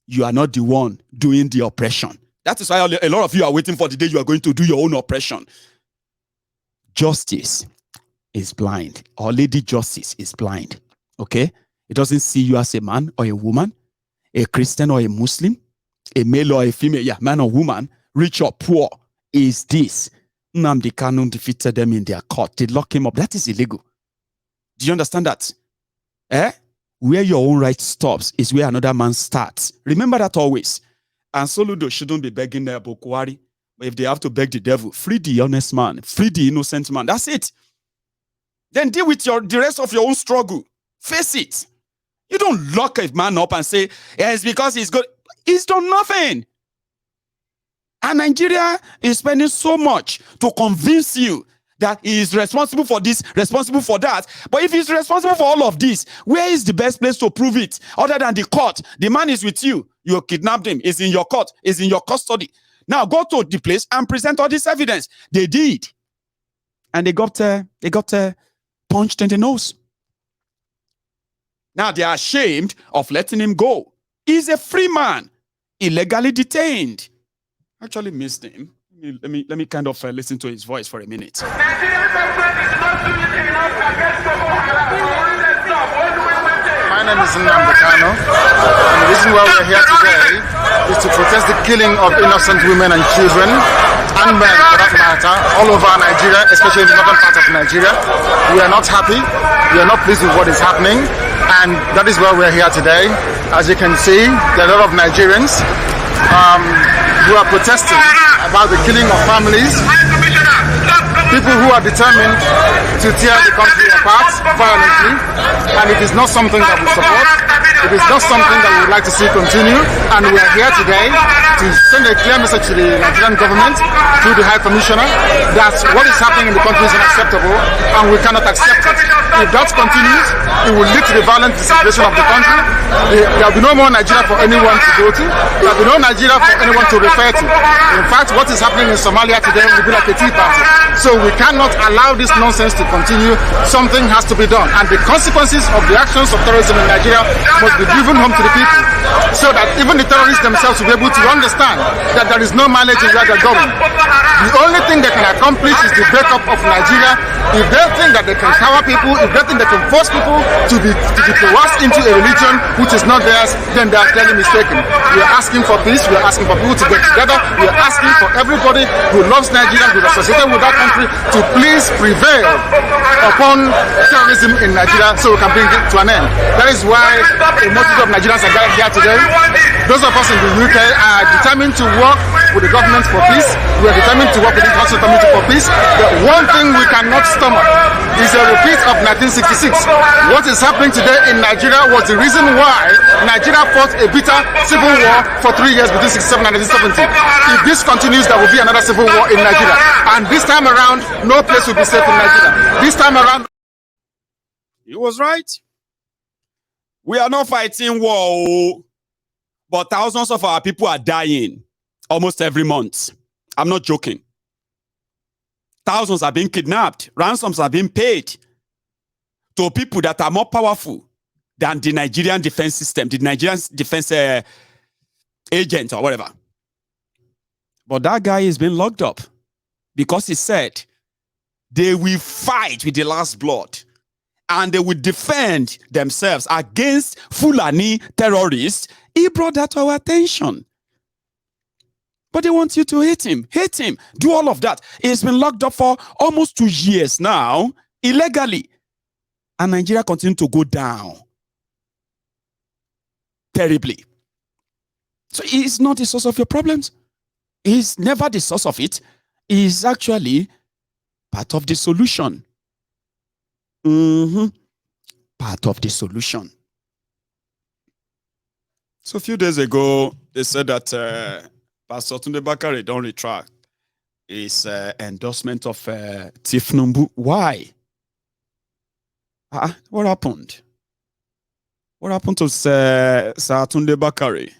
you are not the one doing the oppression. That is why a lot of you are waiting for the day you are going to do your own oppression. Justice is blind. Our Lady Justice is blind. Okay? It doesn't see you as a man or a woman, a Christian or a Muslim, a male or a female, yeah, man or woman, rich or poor. Is this. Nnamdi Kanu defeated them in their court. They lock him up. That is illegal. Do you understand that? Where your own right stops is where another man starts. Remember that always. And Soludo shouldn't be begging Bakare. But if they have to beg the devil, free the honest man, free the innocent man. That's it. Then deal with the rest of your own struggle. Face it. You don't lock a man up and say, yeah, it's because he's good. He's done nothing. And Nigeria is spending so much to convince you that he is responsible for this, responsible for that. But if he's responsible for all of this, where is the best place to prove it? Other than the court. The man is with you. You kidnapped him. He's in your court. He's in your custody. Now go to the place and present all this evidence. They did. And they got punched in the nose. Now they are ashamed of letting him go. He's a free man, illegally detained. Actually missed him. Let me kind of listen to his voice for a minute. My name is Nnamdi Kanu, and the reason why we're here today is to protest the killing of innocent women and children, and men for that matter, all over Nigeria, especially in the northern part of Nigeria. We are not happy, we are not pleased with what is happening, and that is why we're here today. As you can see, there are a lot of Nigerians who are protesting about the killing of families, people who are determined to tear the country apart violently, and it is not something that we support. It is not something that we would like to see continue, and we are here today to send a clear message to the Nigerian government through the High Commissioner that what is happening in the country is unacceptable, and we cannot accept it. If that continues, it will lead to the violent disintegration of the country. There will be no more Nigeria for anyone to go to. There will be no Nigeria for anyone to refer to. In fact, what is happening in Somalia today will be like a tea party. So we cannot allow this nonsense to continue. Something has to be done. And the consequences of the actions of terrorism in Nigeria must be driven home to the people, so that even the terrorists themselves will be able to understand that there is no mileage in where they're going. The only thing they can accomplish is the breakup of Nigeria. If they think that they can cower people, if they think they can force people to be coerced into a religion which is not theirs, then they are clearly mistaken. We are asking for peace. We are asking for people to get together. We are asking for everybody who loves Nigeria, who is associated with that country, to please prevail upon terrorism in Nigeria so we can bring it to an end. That is why a multitude of Nigerians are gathered here today. Those of us in the UK are determined to work with the government for peace. We are determined to work with the International Community for peace. The one thing we cannot stomach is a repeat of 1966. What is happening today in Nigeria was the reason why Nigeria fought a bitter civil war for 3 years between 1967 and 1970. If this continues, there will be another civil war in Nigeria. And this time around, no place will be safe in Nigeria. This time around... He was right. We are not fighting war, but thousands of our people are dying almost every month. I'm not joking. Thousands are being kidnapped. Ransoms are being paid to people that are more powerful than the Nigerian defense system, the Nigerian defense agent or whatever. But that guy is being locked up because he said they will fight with the last blood and they will defend themselves against Fulani terrorists. He brought that to our attention. But they want you to hate him, do all of that. He's been locked up for almost 2 years now, illegally. And Nigeria continues to go down terribly. So he's not the source of your problems. He's never the source of it. He's actually part of the solution. Part of the solution. So a few days ago, they said that Pastor Bakare don't retract his endorsement of Tinubu. Why? What happened? What happened to Sir Bakare?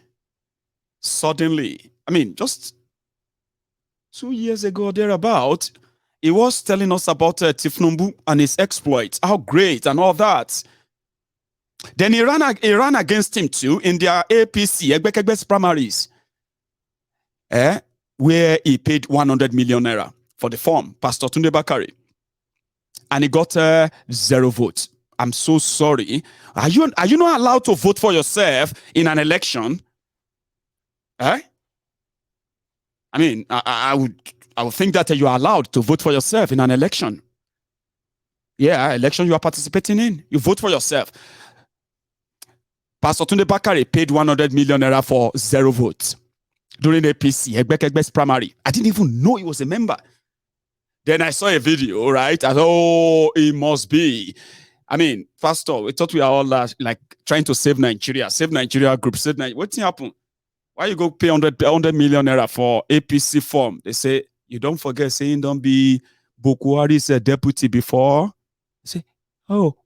Suddenly, I mean, just 2 years ago, thereabout, he was telling us about Tinubu and his exploits, how great and all that. Then he ran against him too in their APC, Egbekegbe's primaries, where he paid 100 million naira for the form, Pastor Tunde Bakare. And he got 0 votes. I'm so sorry. Are you not allowed to vote for yourself in an election? I mean, I would think that you are allowed to vote for yourself in an election. Yeah, election you are participating in. You vote for yourself. Pastor Tunde Bakare paid 100 million naira for 0 votes during APC, Egbekegbe's primary. I didn't even know he was a member. Then I saw a video, right? I thought, oh, it must be. I mean, Pastor, we thought we are all like trying to save Nigeria group, save Nigeria. What's happened? Why you go pay 100 million naira for APC form? They say, you don't forget saying don't be Bokwari's deputy before. They say, oh.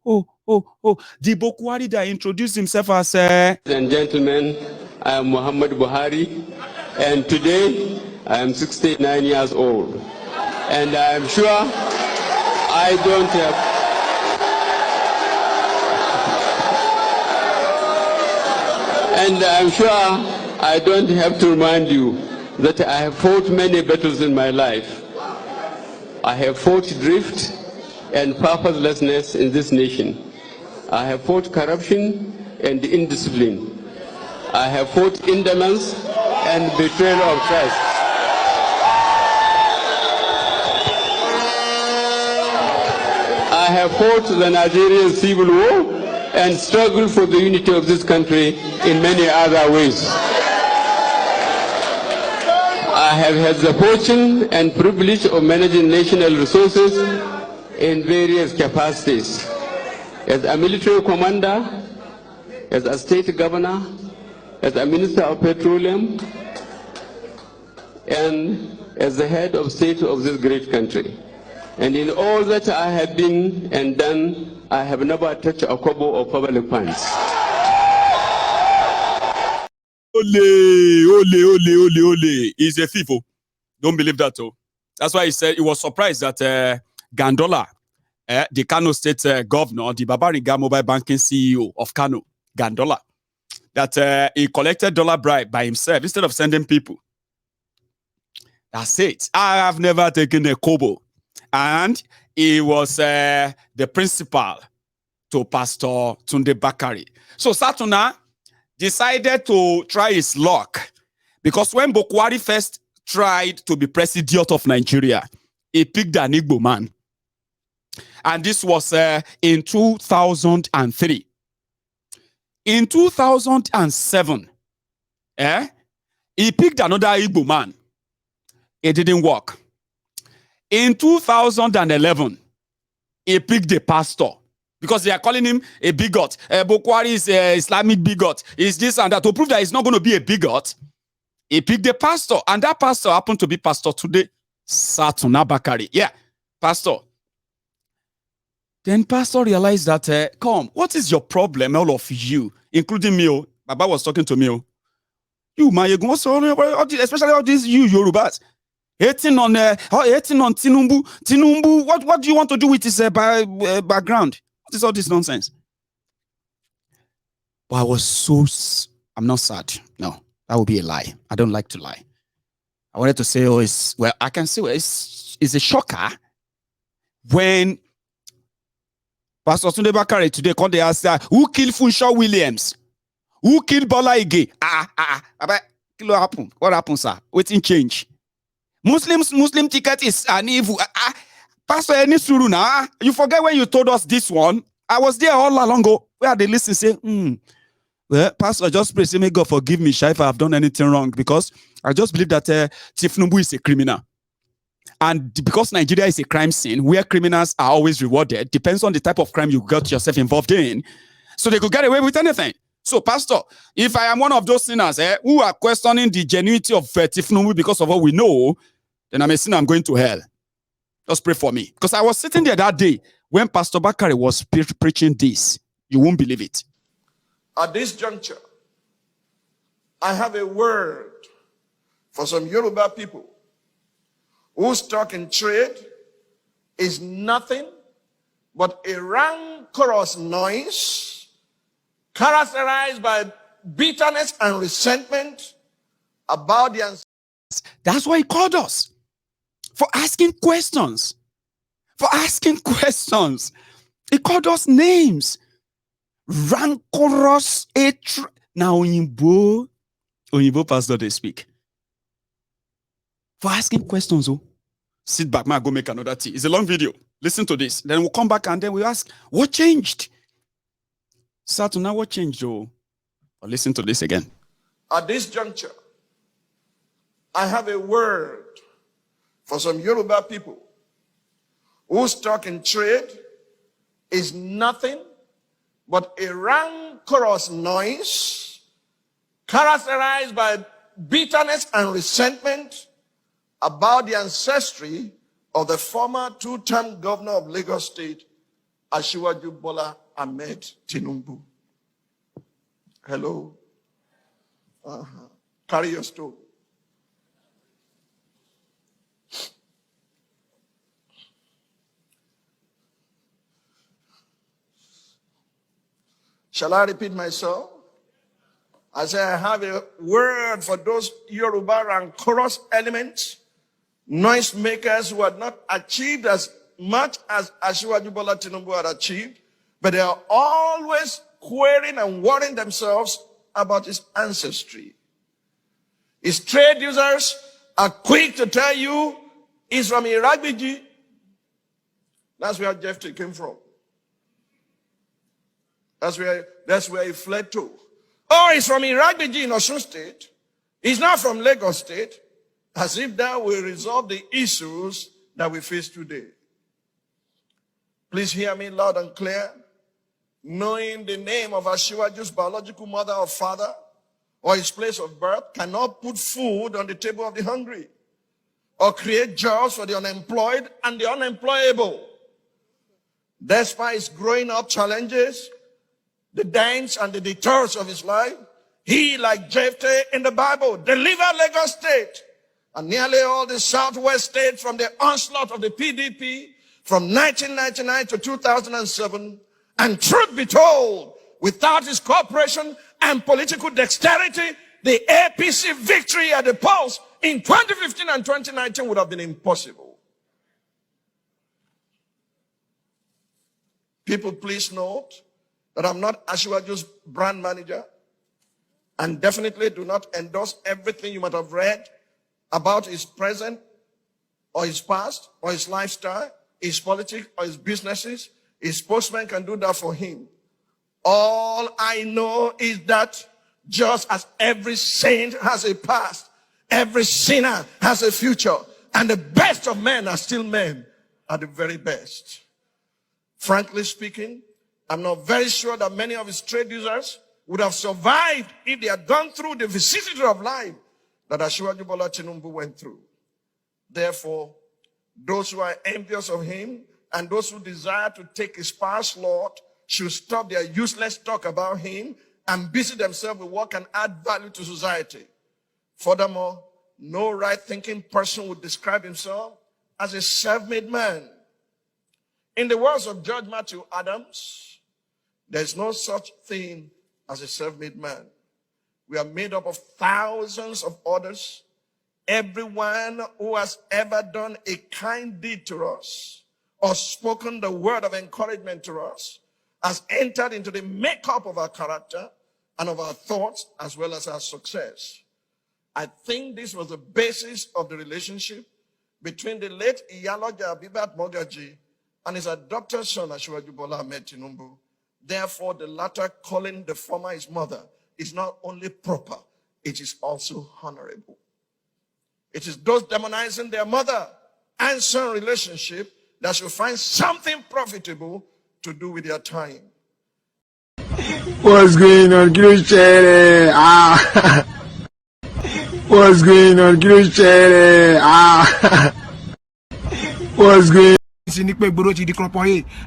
The Bokwari that introduced himself as Ladies and gentlemen, I am Muhammad Buhari, and today I am 69 years old. And I am sure I don't have... And I'm sure I don't have to remind you that I have fought many battles in my life. I have fought drift and purposelessness in this nation. I have fought corruption and indiscipline. I have fought indolence and betrayal of trust. I have fought the Nigerian civil war and struggled for the unity of this country in many other ways. I I have had the fortune and privilege of managing national resources in various capacities. As a military commander, as a state governor, as a minister of petroleum, and as the head of state of this great country. And in all that I have been and done, I have never touched a kobo of public funds. Ole. He's a thief. Oh. Don't believe that. Oh. That's why he said he was surprised that Gandola, the Kanu state governor, the Babariga mobile banking CEO of Kanu, Gandola, that he collected dollar bribe by himself instead of sending people. That's it. I have never taken a kobo. And he was the principal to Pastor Tunde Bakare. So Satuna decided to try his luck because when Bokwari first tried to be president of Nigeria, he picked an Igbo man. And this was in 2003. In 2007, he picked another Igbo man. It didn't work. In 2011, he picked a pastor because they are calling him a bigot. Bokwari is an Islamic bigot. Is this and that. To prove that he's not going to be a bigot, he picked a pastor. And that pastor happened to be Pastor today, Satuna Bakare. Yeah, pastor. Then pastor realized that, come, what is your problem, all of you, including me? Baba was talking to me. You, especially all these you Yorubas. Hating on Tinubu. Tinubu, what do you want to do with his background? What is all this nonsense? But I was I'm not sad. No, that would be a lie. I don't like to lie. I wanted to say, I can say it's a shocker when Pastor Tunde Bakare today called the answer, who killed Funshaw Williams? Who killed Bola Ige? What happened, sir? Waiting change. Muslim ticket is an evil. Pastor Enisuru now. You forget when you told us this one? I was there all along ago. Where they listen say, well, Pastor, just pray, say, may God forgive me, if I have done anything wrong, because I just believe that Tinubu is a criminal. And because Nigeria is a crime scene where criminals are always rewarded, depends on the type of crime you got yourself involved in. So they could get away with anything. So, Pastor, if I am one of those sinners who are questioning the genuinity of Tinubu because of what we know, then I'm a sinner, I'm going to hell. Just pray for me. Because I was sitting there that day when Pastor Bakare was preaching this. You won't believe it. At this juncture, I have a word for some Yoruba people whose stock in trade is nothing but a rancorous noise characterized by bitterness and resentment about the ancestors. That's why he called us. For asking questions. For asking questions. He called us names. Rancorous hatred. Now, Oyinbo pastor, they speak. For asking questions, sit back, man, go make another tea. It's a long video. Listen to this. Then we'll come back and then we'll ask, what changed? Satuna, what changed, Joe? Or listen to this again. At this juncture, I have a word for some Yoruba people whose stock in trade is nothing but a rancorous noise characterized by bitterness and resentment about the ancestry of the former two-term governor of Lagos State, Asiwaju Bola Ahmed Tinubu. Hello. Carry your story. Shall I repeat myself? I say I have a word for those Yoruba rancorous elements, noise makers who had not achieved as much as Asiwaju Bola Tinubu had achieved, but they are always querying and worrying themselves about his ancestry. His trade users are quick to tell you he's from Iragbiji. That's where Jeffrey came from. That's where he fled to. Oh, he's from Iragbiji in Osun State. He's not from Lagos State. as if that will resolve the issues that we face today. Please hear me loud and clear. Knowing the name of Asiwaju's biological mother or father or his place of birth cannot put food on the table of the hungry or create jobs for the unemployed and the unemployable. Despite his growing up challenges, the dents and the detours of his life, he, like Jephthah in the Bible, delivered Lagos State and nearly all the southwest states from the onslaught of the PDP from 1999 to 2007. And truth be told, without his cooperation and political dexterity, the APC victory at the polls in 2015 and 2019 would have been impossible. People, please note that I'm not Asiwaju's brand manager and definitely do not endorse everything you might have read about his present or his past or his lifestyle, his politics or his businesses. His spokesman can do that for him. All I know is that just as every saint has a past, every sinner has a future, and the best of men are still men at the very best. Frankly speaking, I'm not very sure that many of his trade users would have survived if they had gone through the vicissitude of life that Asiwaju Bola Tinubu went through. Therefore, those who are envious of him and those who desire to take his past lot should stop their useless talk about him and busy themselves with what can add value to society. Furthermore, no right-thinking person would describe himself as a self-made man. In the words of Judge Matthew Adams, there's no such thing as a self-made man. We are made up of thousands of others. Everyone who has ever done a kind deed to us or spoken the word of encouragement to us has entered into the makeup of our character and of our thoughts as well as our success. I think this was the basis of the relationship between the late Iyaloja Abibat Mogaji and his adopted son Asiwaju Bola Ahmed Tinubu. Therefore, the latter calling the former his mother is not only proper, it is also honorable. It is those demonizing their mother and son relationship that should find something profitable to do with their time. What's going on, Christian? What's going on, Christian? What's going on?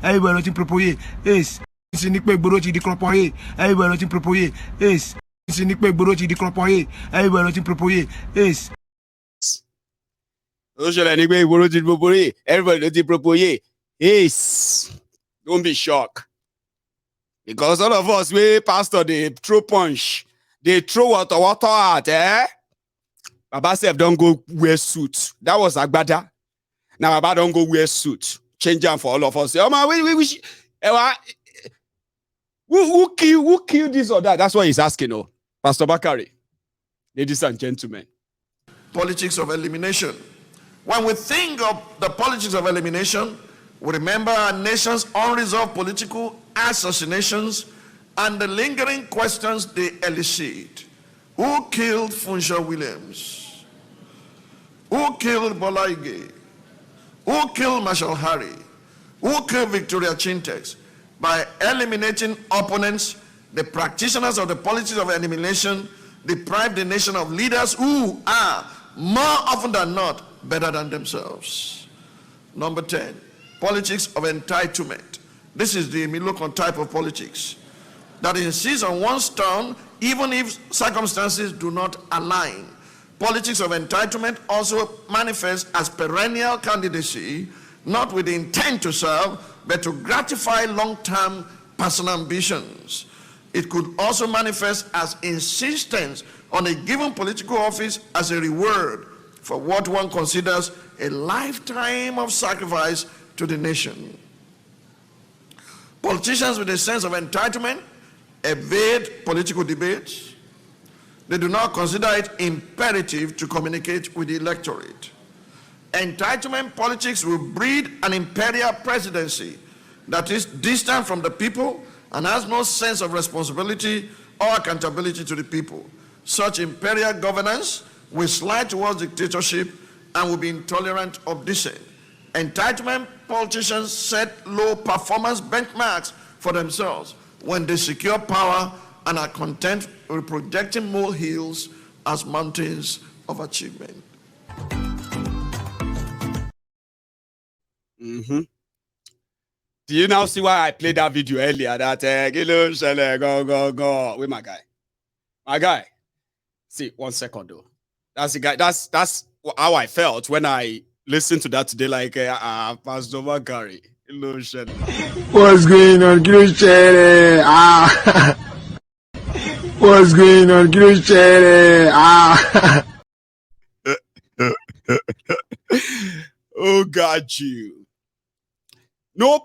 Everybody looking propoye. Yes. Everybody looking propoye. Everybody looking propoye. Yes. Everybody looking propoye. Everybody looking propoye. Yes. Everybody propose. Yes. Don't be shocked. Because all of us, we pastor, they throw punch. They throw water at, eh? Baba said, don't go wear suit. That was Agbada. Now Baba don't go wear suit. Change them for all of us. Oh man, who killed this or that? That's what he's asking, oh. Pastor Bakare. Ladies and gentlemen. Politics of elimination. When we think of the politics of elimination, we remember our nation's unresolved political assassinations and the lingering questions they elicit. Who killed Funshaw Williams? Who killed Bola Ige? Who killed Marshall Harry? Who killed Victoria Chintex? By eliminating opponents, the practitioners of the politics of elimination deprive the nation of leaders who are, more often than not, better than themselves. Number 10, politics of entitlement. This is the Milokon type of politics that insists on one's turn even if circumstances do not align. Politics of entitlement also manifests as perennial candidacy, not with the intent to serve, but to gratify long-term personal ambitions. It could also manifest as insistence on a given political office as a reward for what one considers a lifetime of sacrifice to the nation. Politicians with a sense of entitlement evade political debates. They do not consider it imperative to communicate with the electorate. Entitlement politics will breed an imperial presidency that is distant from the people and has no sense of responsibility or accountability to the people. Such imperial governance will slide towards dictatorship and will be intolerant of dissent. Entitlement politicians set low performance benchmarks for themselves when they secure power and are content with projecting molehills as mountains of achievement. Do you now see why I played that video earlier? That go with my guy. My guy. See, 1 second though. That's the guy. That's how I felt when I listened to that today. Like Pastor Bakare. What's going on, Christian? What's going on, Christian? Oh, got you. Nope.